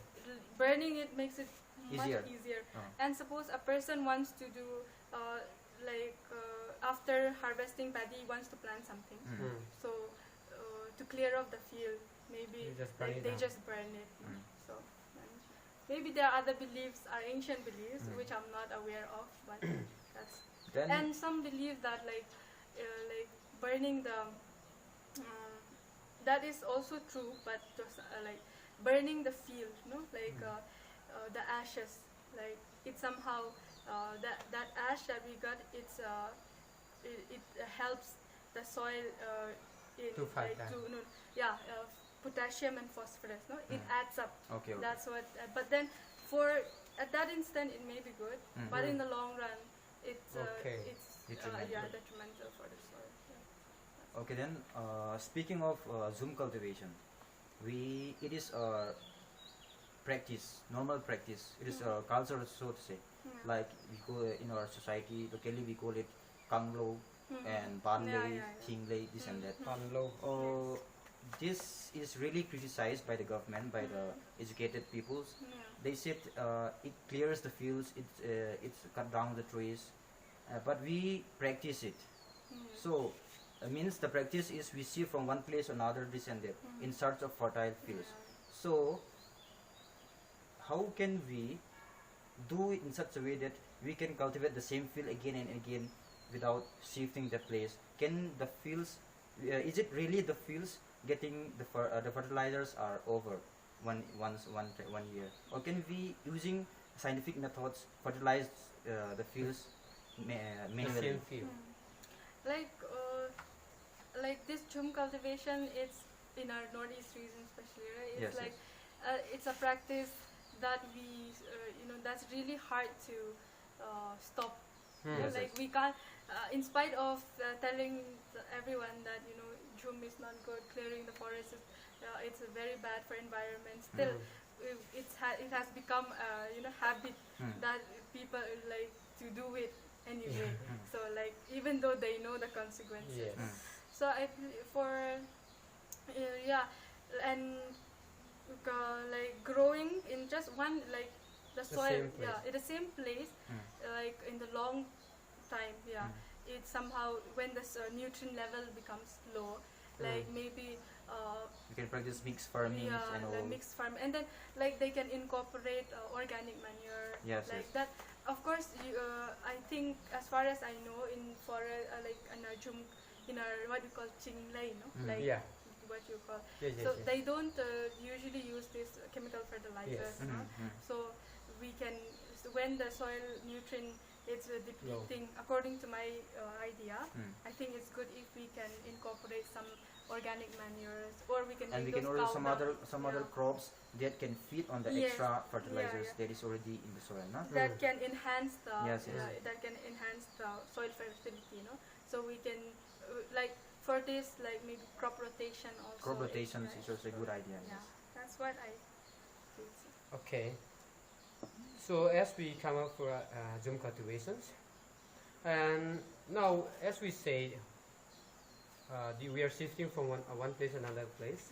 burning it makes it Easier. much easier. Uh-huh. And suppose a person wants to do after harvesting paddy, he wants to plant something. Mm. So to clear off the field, maybe You just burn it they down. just burn it. Mm. So maybe there are other beliefs, ancient beliefs, Mm. which I'm not aware of, but that's. Then And some believe that like burning the that is also true, but just, like burning the field, the ashes, like it somehow that ash that we got, it helps the soil in To fight that. potassium and phosphorus, it Mm. adds up. okay. That's what. But then at that instant it may be good, Mm. but in the long run it's Okay. Detrimental. detrimental for the soil. Yeah. Okay, then speaking of zoom cultivation, it is a practice, normal practice. It is a culture, so to say. Yeah. Like we go in our society, locally we call it Kanglo Mhm. and Banlei, Yeah. Thinglei, this and that. Unlow. This is really criticized by the government, by the educated peoples. Yeah. They said it clears the fields, it's cut down the trees, but we practice it. So means the practice is we see from one place another, this and that, in search of fertile fields. So how can we do it in such a way that we can cultivate the same field again and again without shifting the place? Can the fields, is it really the fields getting the fertilizers are over one year, or can we using scientific methods fertilize the fields The manually. same field. Like like this jhum cultivation, it's in our northeast region especially, right? It's Yes, like it's a practice that we that's really hard to stop. Hmm. Yes, Like yes. we can't, in spite of telling everyone that jhum is not good, clearing the forest is it's very bad for environment. Still, it has become habit Hmm. that people like to do it anyway. Yeah. So like even though they know the consequences. Yes. Hmm. So for yeah, and like growing in just one like the soil, same place. yeah, in the same place, Hmm. like in the long time, yeah, Hmm. it somehow when the nutrient level becomes low, like maybe You can practice mixed farming yeah, and all. the mixed farm, and then like they can incorporate organic manure, Yes, like yes. that. Of course, I think as far as I know, in forest like in our in our what we call chinglay, like Yeah. what you call. Yes, yes, So yes. they don't usually use these chemical fertilizers, Yes. so we can when the soil nutrient it's depleting. According to my idea, I think it's good if we can incorporate some organic manures, or we can And we make can those order powder. some other crops that can feed on the Yes. extra fertilizers Yeah. that is already in the soil, no? That can enhance the Yes, yes. that can enhance the soil fertility, so we can like for this like maybe crop rotation also. Crop rotations right? is also a good idea. Yeah, Yes. that's what I think. Okay. So as we come up for Zoom cultivations, and now as we say, we are shifting from one place to another place.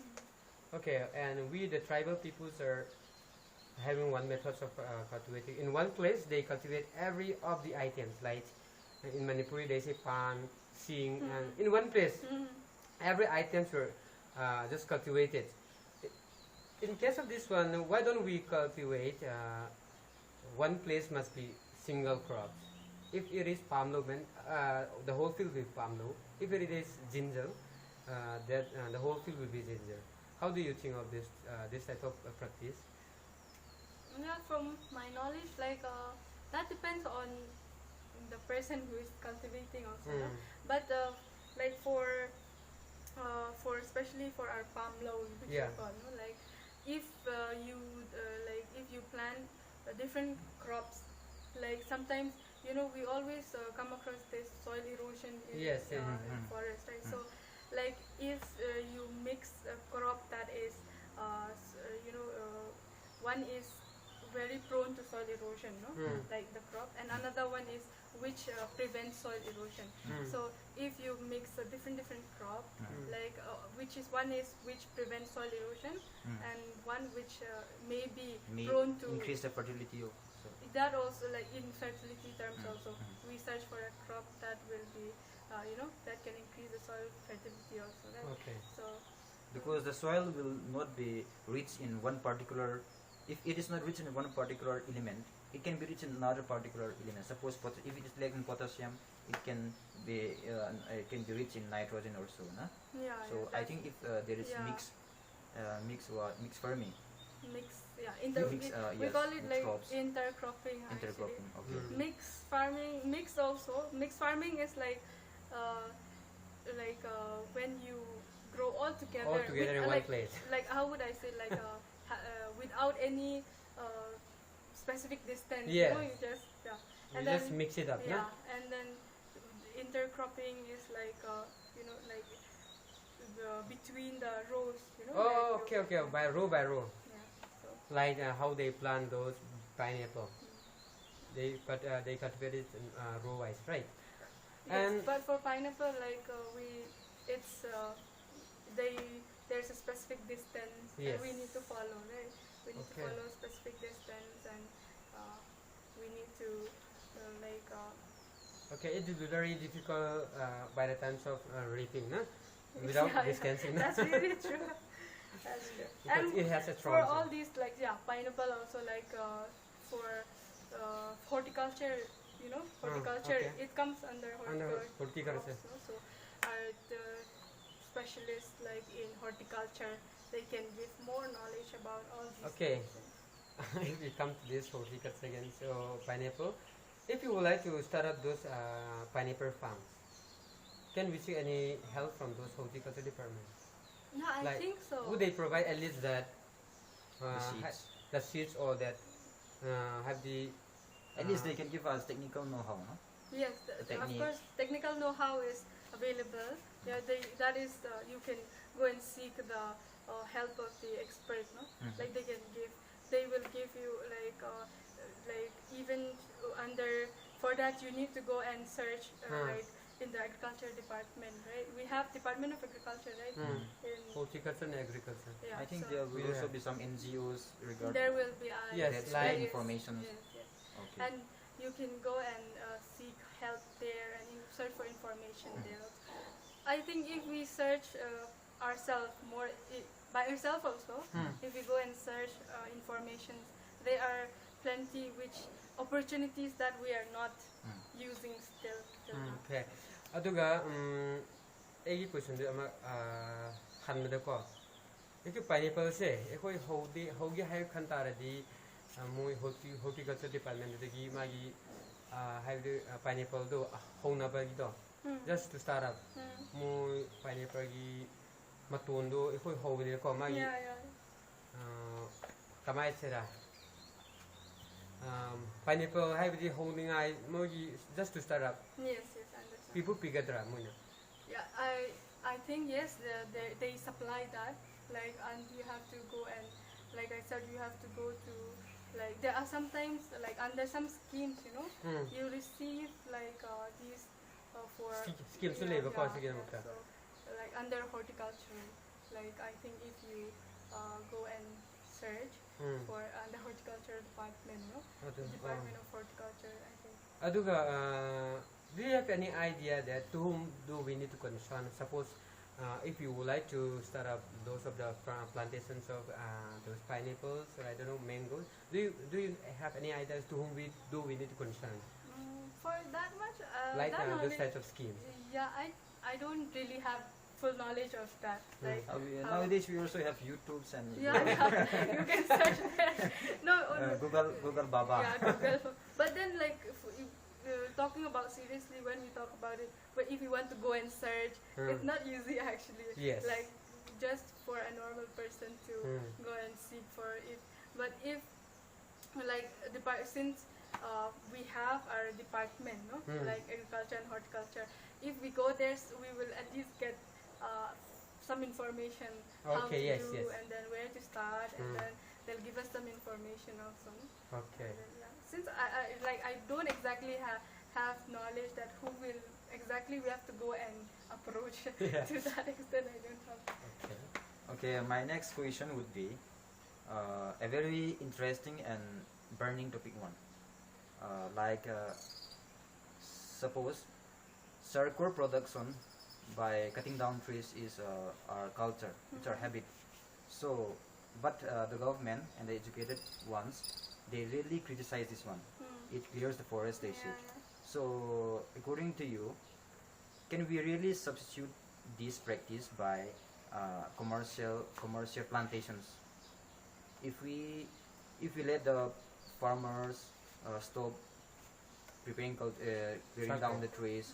Okay, and we the tribal peoples are having one method of cultivating. In one place, they cultivate every of the items. Like in Manipur, they say pan, sing, and in one place, every items were just cultivated. In case of this one, why don't we cultivate? One place must be single crops. If it is palm then the whole field will be palm. If it is ginger, that the whole field will be ginger. How do you think of this type of practice? Yeah, from my knowledge, like that depends on the person who is cultivating also. No? But like for especially for our palm loan, which Yeah. we call, no? Like if you like if you plant different crops, like sometimes we always come across this soil erosion in, Yes, yeah. in forest, right? So like if you mix a crop that is one is very prone to soil erosion, like the crop, and another one is which prevents soil erosion. So if you mix a different crop, like which is one is which prevents soil erosion, and one which may be May prone to increase the fertility of soil. that also, like in fertility terms also, we search for a crop that will be that can increase the soil fertility also, right? Okay. So Because the soil will not be rich in one particular. If it is not rich in one particular element, it can be rich in another particular element. Suppose if it is lacking in potassium, it can be rich in nitrogen also, no? yeah, So I think if there is yeah. mix farming, mix, we yes, call it mix like crops. intercropping. Intercropping, okay. Mm. Mixed farming is like when you grow all together, All together in one like, place. like how would I say, like without any specific distance. Yes. You just You just mix it up, yeah, no? and then intercropping is like like between the rows. Oh, like okay. By row. Yeah. So. Like how they plant those pineapple. They cultivate it in row wise, right? Yes, And but for pineapple, like there's a specific distance Yes. that we need to follow, right? We need Okay. to follow a specific distance, and we need to okay, it will be very difficult by the times of reaping, no? Without Yeah, distancing. That's really true. That's true. Because And it has a for strong. all these, like pineapple also, like for horticulture, horticulture, okay. it comes under Under horticulture. horticulture. Also. So the specialists like in horticulture, they can give more knowledge about all these Okay. things. We come to this horticulture again. So pineapple. If you would like to start up those pineapple farms, can we see any help from those horticulture departments? No, I Like, think so. would they provide at least that The seeds. the seeds or that have the At least they can give us technical know-how, no? Yes, The of technique. course, technical know-how is available. Yeah, that is you can go and seek the help of the expert. No, like they will give you like even under for that you need to go and search like in the agriculture department, right? We have Department of Agriculture, right? In, horticulture and agriculture? yeah, I think so there will Yeah. also be some NGOs regarding there will be Yes, that's like- like information. Yes, yes. Okay. And you can go and seek help there and search for information there. I think if we search ourselves more by ourselves also, if we go and search information, there are plenty which opportunities that we are not using still now. Okay. Aduga egi question de ama hanbada ko. Eku pineapple se ekoi hogi hai khantara di moi horticulture department dagi magi have the pineapple do hona ba gi do just to start up moi pineapple gi matun do ekoi hogi ko magi Yeah, yeah. kamai sera pineapple have the holding I moi just to start up Yes, yes, I understand. people pigadra moi Yeah, I think yes, they supply that. Like, and you have to go and, like I said, you have to go to, like, there are sometimes, like, under some schemes, you know, you receive, like, these for... Schemes to yeah, live, of course, yeah, again, yeah, so, like, under horticulture, like, I think if you go and search for the horticulture department, no? Department of Horticulture, I think. Aduga do you have any idea that to whom do we need to concern? Suppose if you would like to start up those of the plantations of those pineapples or I don't know mangoes, do you have any ideas to whom we need to concern? For that much, Like that those knowledge, types of schemes. yeah, I don't really have full knowledge of that. Like Nowadays we also have YouTubes and yeah, yeah, you can search there. No, Google Baba. yeah, Google. But then like talking about seriously when we talk about it, but if you want to go and search, it's not easy actually. Yes. Like just for a normal person to go and seek for it. But if like since we have our department, no, like agriculture and horticulture, if we go there, we will at least get some information how to Okay, yes, do yes. and then where to start and then they'll give us some information also. Okay. And then, yeah. Since I don't exactly have knowledge that who will exactly we have to go and approach Yeah. to that extent I don't have. Okay. Okay, my next question would be a very interesting and burning topic one. Suppose circular production by cutting down trees is our culture, it's our habit. So, but the government and the educated ones, they really criticize this one. It clears the forest, they say. Yeah. So, according to you, can we really substitute this practice by commercial plantations? If we let the farmers stop clearing down the trees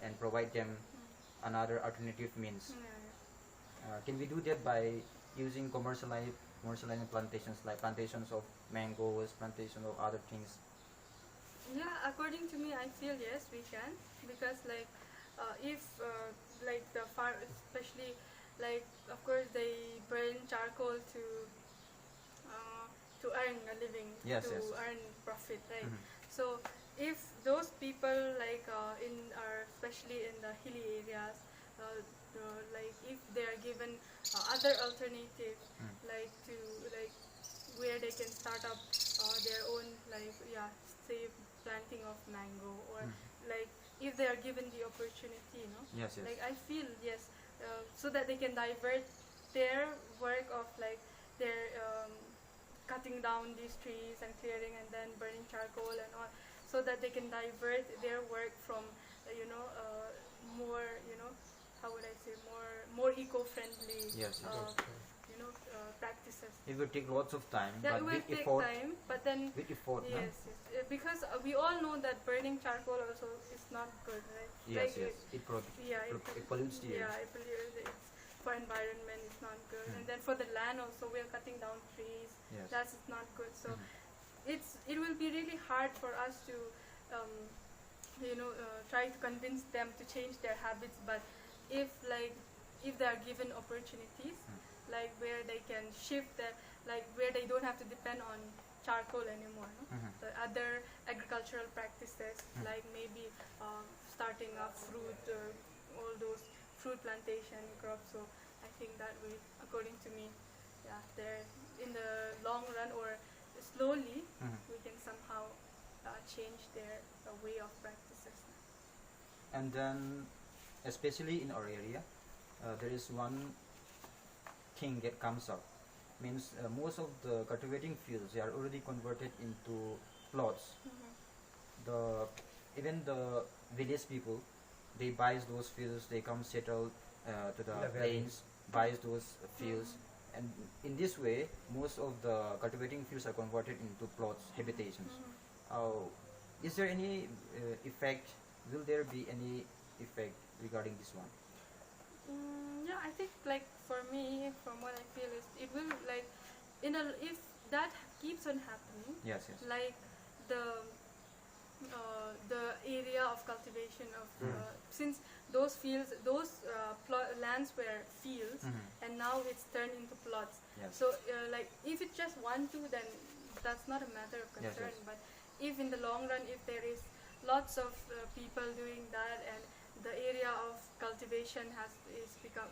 and provide them another alternative means, can we do that by using commercialized plantations like plantations of mangoes, plantations of other things? Yeah, according to me, I feel yes, we can, because like if like the farm, especially like of course they burn charcoal to earn a living, Yes, to yes. earn profit, right? So if those people like in our especially in the hilly areas, like if they are given other alternative, like to like where they can start up their own like say planting of mango or like if they are given the opportunity, Yes, yes. like I feel yes, so that they can divert their work of like their cutting down these trees and clearing and then burning charcoal and all, so that they can divert their work from more how would I say more eco-friendly Yes, yes. practices. It will take lots of time, Yeah, but it will with take effort, time, but then with effort, no? yes, yes. Because we all know that burning charcoal also is not good, right? Yes, Like, yes. It pollutes the air. yeah, it pollutes. It's for environment, it's not good, Mm. and then for the land also, we are cutting down trees. Yes. That's not good. So Mhm. it will be really hard for us to um, try to convince them to change their habits. But if they are given opportunities, like where they can shift their, like where they don't have to depend on charcoal anymore, no? Mhm. The other agricultural practices, like maybe starting up fruit, all those fruit plantation crops. So I think that will, according to me, yeah, they're in the long run or slowly, Mhm. we can somehow change their way of practices. And then, especially in our area, there is one thing that comes up. Means most of the cultivating fields, they are already converted into plots. The even the village people, they buys those fields, they come settle to the The plains, buys those fields, and in this way most of the cultivating fields are converted into plots, habitations. Is there any effect, will there be any effect regarding this one? Yeah, I think like for me, from what I feel is it will like if that keeps on happening, Yes, yes. like the the area of cultivation of since those fields, those lands were fields, Mhm. and now it's turned into plots. Yes. So like if it's just 1-2, then that's not a matter of Yes, concern. yes. But if in the long run, if there is lots of people doing that, and the area of cultivation is become,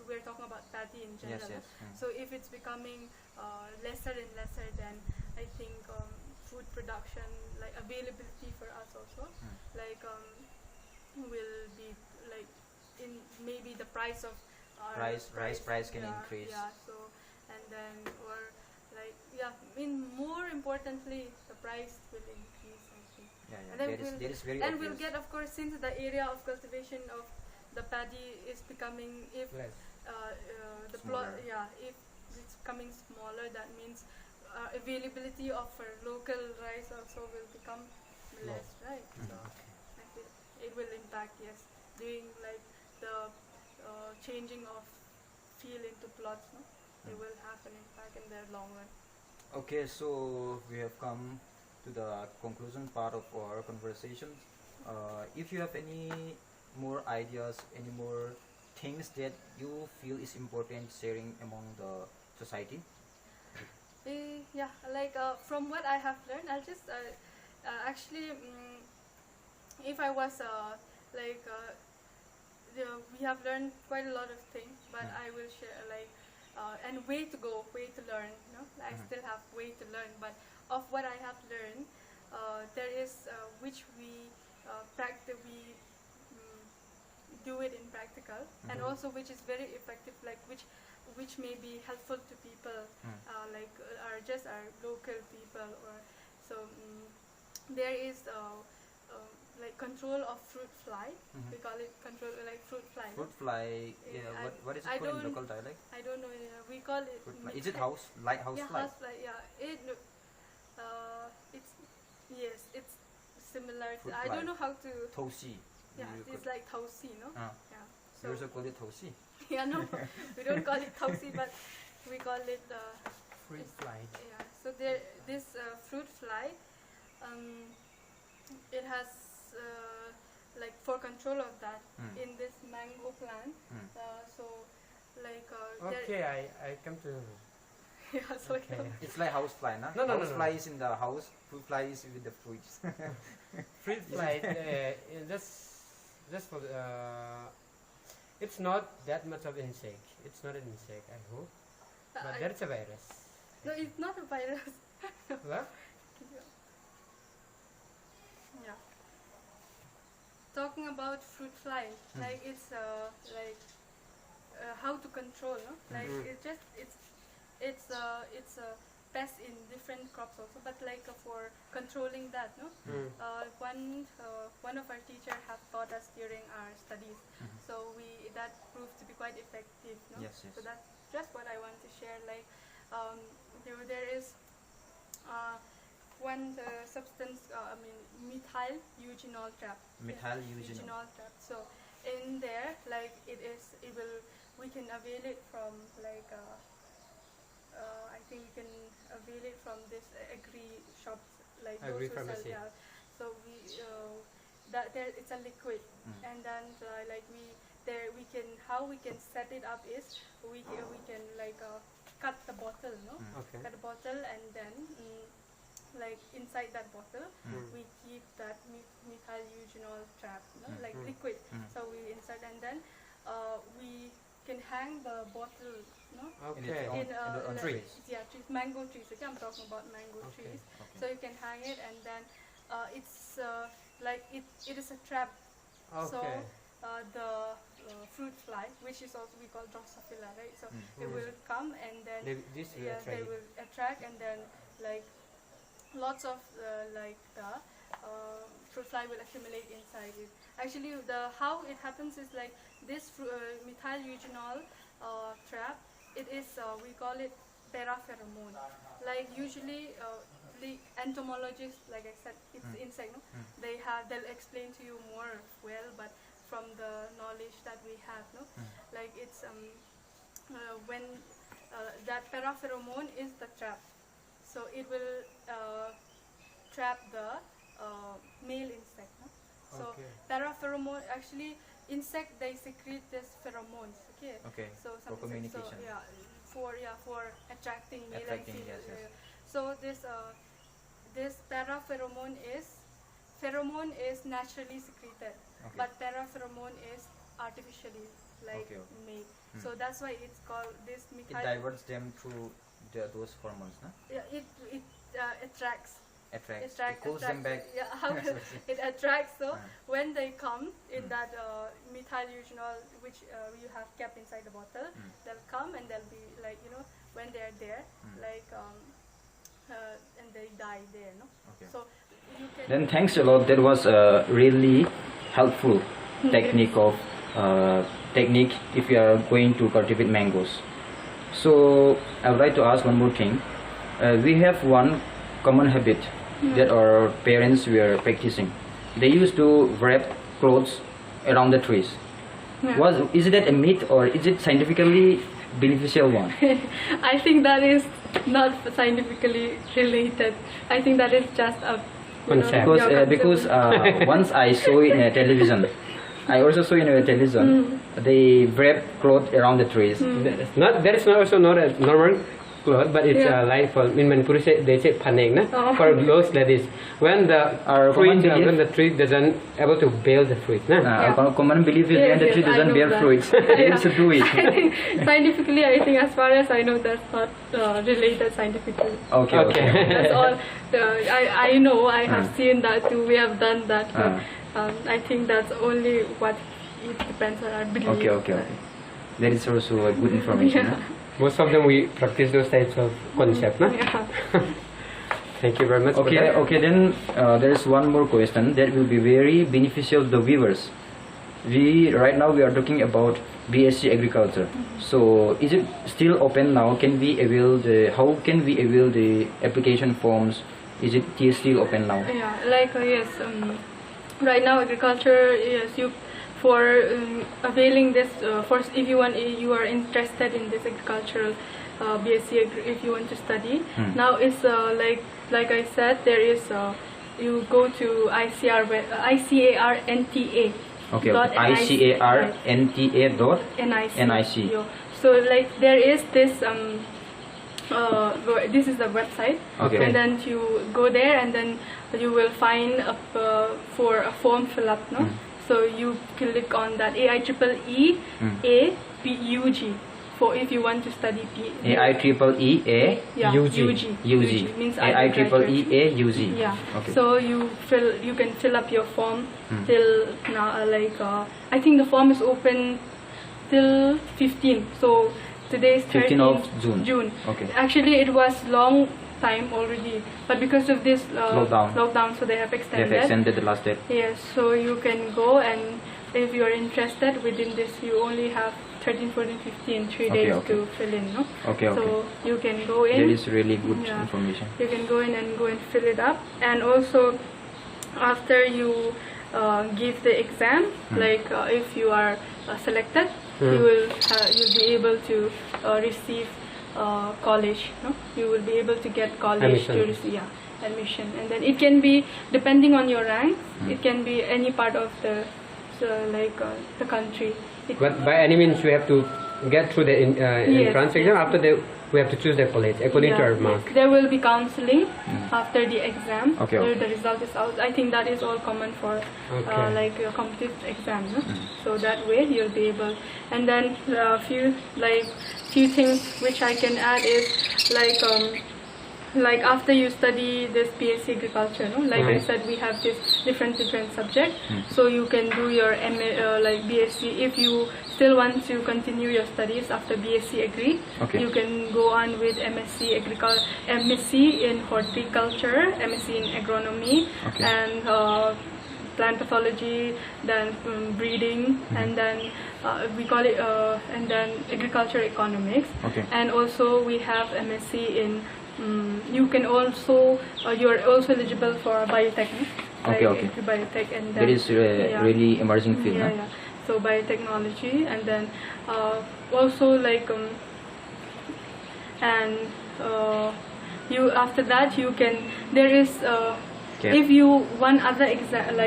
we're talking about paddy in general. Yes, yes. So if it's becoming lesser and lesser, then I think food production, like availability for us also, like will be like in maybe the price of Rice price can yeah, increase. Yeah. So and then or like yeah, I mean more importantly, the price will increase. I think. Yeah, yeah. And then That is very and obvious. we'll get, of course, since the area of cultivation of the paddy is becoming, if Less. the plot, Smaller. yeah, if it's becoming smaller, that means availability of local rice also will become less, right? So I feel it will impact, yes, doing like the changing of field into plots, no? It will have an impact in the long run. Okay, so we have come to the conclusion part of our conversation. If you have any more ideas, any more things that you feel is important sharing among the society? Yeah, like from what I have learned, I'll just actually, if I was like, we have learned quite a lot of things, but I will share like, and way to go, way to learn. You know, I still have way to learn, but of what I have learned, there is which we practice, we do it in practical, and also which is very effective, like which may be helpful to people, like are just our local people, or so. There is like control of fruit fly. We call it control, like fruit fly. Fruit fly, yeah, what is it I called in don't- local dialect? I don't know. We call it. Fruit fly. Is it lighthouse Yeah, fly? house fly. Yeah, it's yes, it's similar. Fruit I fly. don't know how to. Tosi. Yeah, You it's could- like tausi, no? Ah. Yeah. You also call it tosi. Yeah, no, we don't call it tausi, but we call it Fruit fly. yeah. So there, this fruit fly, it has like for control of that in this mango plant. So like Okay, I come to. yeah, so Okay. It's like house fly, nah? No, House no. fly is in the house, fruit fly is with the fruits. Fruit fly, just for it's not that much of insect. It's not an insect, I hope. But that's a virus. no, it's not a virus. What? Yeah. Talking about fruit fly, like it's like how to control, no? Like it's a pest in different crops also, but like for controlling that, no? One of our teachers have taught us during our studies, so that proved to be quite effective, no? Yes, yes. So that's just what I want to share. Like there is one substance, methyl eugenol trap. Methyl eugenol. Trap. So in there, like we can avail it from like I think we can avail it from this agri shops, like Agri those who sell. pharmacy. Yeah. So it's a liquid, and then how we can set it up is we can like cut the bottle, no? Okay. Cut the bottle, and then like inside that bottle we keep that methyl eugenol trap, no? Like liquid. So we insert, and then we can hang the bottle, no? Okay. On trees. Yeah, trees, mango trees. Okay, I'm talking about mango Okay. trees. So you can hang it, and then it's like it is a trap. So Okay. the fruit fly, which is also we call Drosophila, right? So it will come, and then They will attract, and then like lots of fruit fly will accumulate inside it. Actually, how it happens is like this methyl eugenol trap. It is we call it parapheromone. Like usually the entomologists, like I said, it's insect. No? They'll explain to you more well, but from the knowledge that we have, no, like it's when that parapheromone is the trap, so it will trap the male insect. No? So parapheromone, actually, insect they secrete this pheromones. Okay. Okay. So For communication. So, for attracting male and Attracting, female. yes. So this parapheromone is naturally secreted, but parapheromone is artificially made. So that's why it's called this methyl. It diverts them through those hormones, no? Yeah, it attracts. It pulls them back. Yeah, it attracts. So when they come in that methyl eugenol, which you have kept inside the bottle, they'll come, and they'll be like, when they're there, like and they die there, no? Okay. So you can. Then thanks a lot. That was a really helpful technique if you are going to cultivate mangoes. So I would like to ask one more thing. We have one common habit that our parents were practicing. They used to wrap clothes around the trees. Is that a myth, or is it scientifically beneficial one? I think that is not scientifically related. I think that is just a concept. Because once I saw it in a television, I also saw in a television they wrap cloth around the trees. That is also not a normal cloth, but it's a line for in Manipur they say panek, na? For those that is when the tree doesn't able to bear the fruit. Na? Common belief is when the tree doesn't bear fruits, they used to do it. Scientifically, I think as far as I know, that's not related scientifically. Okay. That's all. I know. I have seen that too. We have done that. I think that's only what it depends on our belief. Okay. That is also a good information. Yeah. Most of them we practice those types of concept, na? Yeah. Thank you very much. Okay. Then there is one more question that will be very beneficial to the viewers. Right now we are talking about BSc Agriculture. So is it still open now? How can we avail the application forms? Is it still open now? Yeah, yes. Right now, agriculture, yes, for availing this, first if you are interested in this agricultural BSc, if you want to study, now it's like I said, there is you go to ICARNTA. Okay. ICARNTA.NIC. So there is this this is the website, and then you go there, and then you will find for a form fill up, no? So you click on that AIEEE APUG for if you want to study AIEEE UG means AIEEE UG. Yeah. Okay. So you can fill up your form till now. I think the form is open till 15. So today is 15th of June. Okay. Actually, it was long time already, but because of this lockdown, so they have extended. They have extended the last date. Yes, so you can go, and if you are interested within this, you only have 13, 14, 15, 3 Okay, days okay. to fill in, no? Okay, okay. So you can go in. That is really good Yeah. information. You can go in and fill it up, and also after you give the exam, like if you are selected, you'll be able to receive college. No? You will be able to get college Admission. to receive admission, and then it can be depending on your rank. It can be any part of the the country. But by any means, we have to get through the entrance exam. After that, we have to choose the college according to our mark. There will be counseling after the exam. Okay, okay. The result is out. I think that is all common for like a competitive exam. No? So that way you'll be able. And then a few things which I can add is like after you study this BSc agriculture, no? Like I said, we have this different subjects. So you can do your BSc if you still want to continue your studies after BSc Agri. Okay. You can go on with MSc Agriculture, MSc in horticulture, MSc in agronomy, Okay. and plant pathology, then breeding, and then we call it and then agriculture economics. Okay. And also we have MSc in you can also you're also eligible for biotech. No? Okay, Like okay. biotech, and then That is really emerging field. yeah, no? yeah. So biotechnology, and then also and you after that you can there is Okay. if you one other exam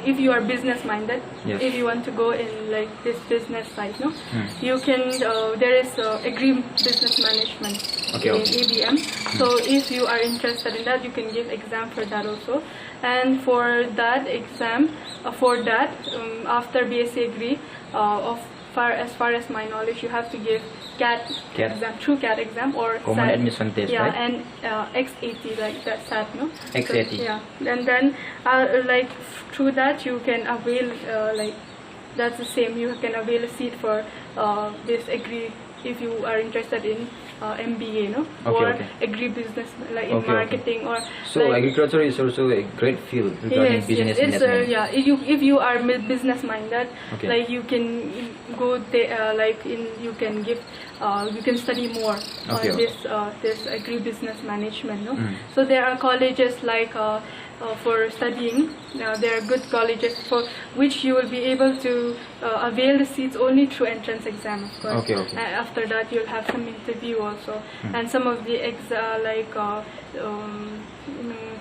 if you are business minded, Yes. if you want to go in like this business side, no, you can there is agri business management Okay, in okay. ABM. So if you are interested in that, you can give exam for that also. And for that exam, after BSc Agri, as far as my knowledge, you have to give CAT exam, true CAT exam, or Common SAT. admission test, Yeah, right? and X80, like that SAT, no? X80. So, yeah, and then through that you can avail that's the same. You can avail a seat for this Agri if you are interested in MBA, no? Okay, Or okay. agri-business, like in Okay, okay. marketing, or So like, agriculture is also a great field regarding business it's management. yeah. If you are business minded, Okay. like you can go there, you can give you can study more Okay, on okay. this agri business management, no. So there are colleges for studying. There are good colleges for which you will be able to avail the seats only through entrance exam, of course. Okay, okay. And after that, you'll have some interview also, and some of the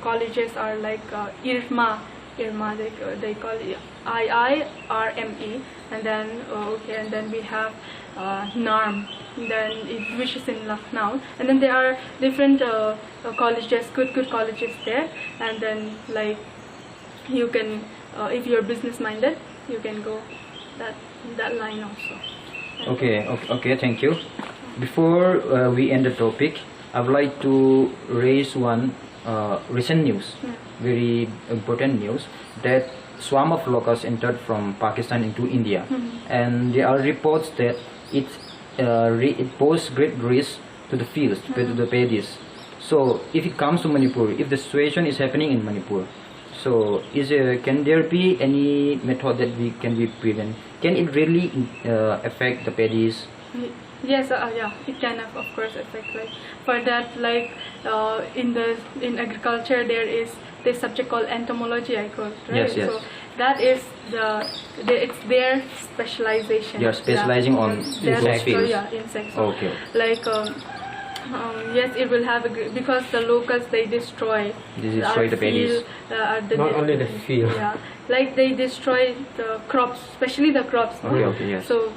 colleges are like IRMA, they call it IIRME, and then and then we have NARM, which is in Lucknow, and then there are different colleges, good colleges there, and then you can if you're business minded, you can go that line also. Okay, thank you. Before we end the topic, I would like to raise one recent news, very important news, that swarm of locusts entered from Pakistan into India, and there are reports that it poses great risk to the fields, to the paddies. So if it comes to Manipur, if the situation is happening in Manipur, so can there be any method that we prevent? Can it really affect the paddies? Yes, yeah, it can of course affect. For that, in agriculture, there is this subject called entomology, I call it, right? Yes, yes. So that is it's their specialization. They are specializing on those fields. Yeah, insects. Okay. Yes, it will have because the locusts, they destroy. They destroy the paddies. Not only the field. Yeah, they destroy the crops, especially the crops. No? Okay, yes. So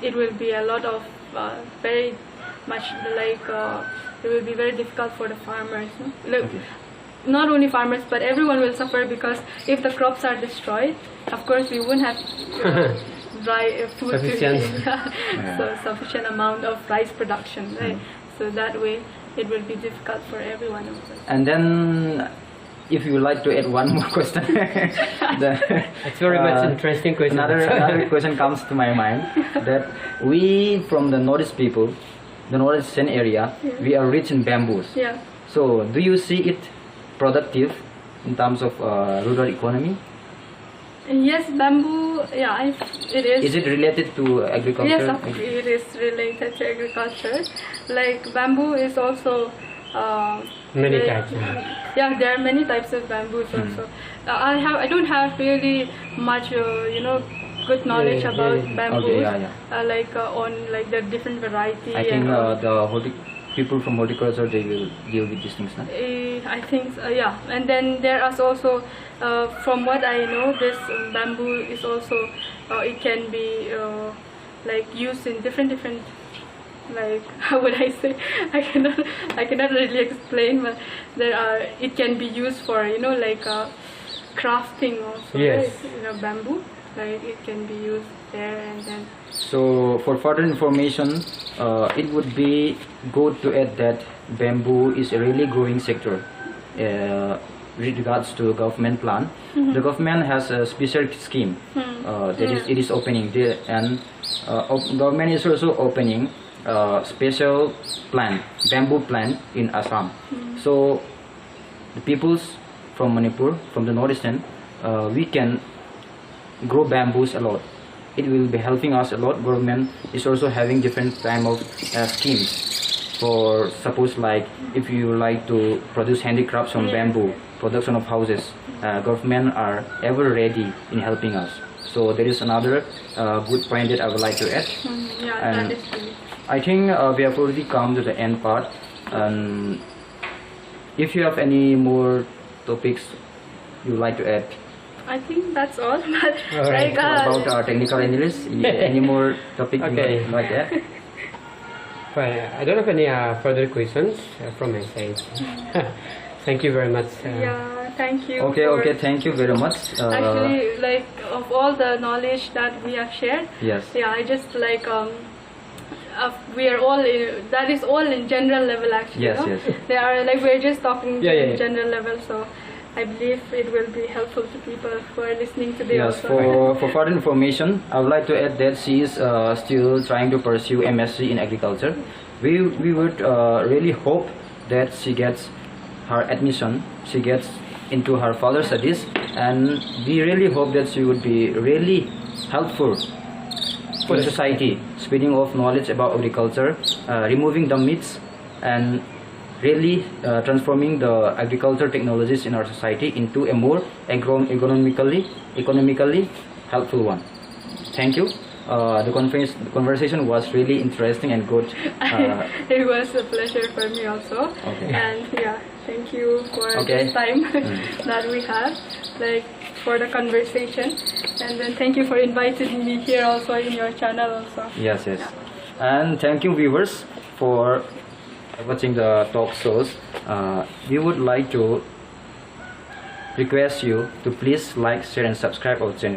it will be a lot of very much it will be very difficult for the farmers. No? Not only farmers, but everyone will suffer, because if the crops are destroyed, of course we won't have dry food Sufficient. So sufficient amount of rice production, right? So that way it will be difficult for everyone. And then, if you would like to add one more question, It's very much interesting question. Another question comes to my mind, that we from the Northeast people, the Northeastern area, we are rich in bamboos. Yeah. So do you see it productive in terms of rural economy? Yes, bamboo. Yeah, it is. Is it related to agriculture? Yes, it is related to agriculture. Like bamboo is also Many like- types. Yeah, there are many types of bamboos also. I don't have really much good knowledge yeah, about yeah. bamboos. Okay, yeah. Like on like the different variety. I think and all. the people from horticulture, they will deal with these things, no? I think yeah, and then there is also from what I know, this bamboo is also it can be like used in different like how would I say I cannot really explain, but it can be used for like crafting also. Yes. Right? Bamboo, like it can be used there, and then So for further information, it would be good to add that bamboo is a really growing sector with regards to government plan. The government has a special scheme it is opening there, and government is also opening special plant, bamboo plant in Assam. So the peoples from Manipur, from the northeastern, we can grow bamboos a lot. It will be helping us a lot. Government is also having different kind of schemes. For suppose like if you like to produce handicrafts from bamboo, production of houses, government are ever ready in helping us. So there is another good point that I would like to add. yeah, And that is really. I think we have already come to the end part. If you have any more topics you would like to add I think that's all. But Alright. like about our technical English, any more topic Okay. you would like to add? Fine. I don't have any further questions from my side. Thank you very much. yeah, thank you. Okay, for- okay, thank you very much. Actually, like of all the knowledge that we have shared, Yes. yeah, I just like we are all that is all in general level actually. Yes, no? yes. They are like we're just talking Yeah, in yeah, yeah. general level, so I believe it will be helpful to people who are listening today. Yes, also. for further information, I would like to add that she is still trying to pursue MSc in agriculture. We would really hope that she gets her admission, she gets into her further studies, and we really hope that she would be really helpful for the society, spreading of knowledge about agriculture, removing the myths, and really transforming the agriculture technologies in our society into a more economically helpful one. Thank you. The conversation was really interesting and good. It was a pleasure for me also. Okay. And yeah, thank you for Okay. this time that we had, like for the conversation, and then thank you for inviting me here also in your channel also. Yes, yes. And thank you viewers for watching the talk shows. We would like to request you to please like, share and subscribe our channel.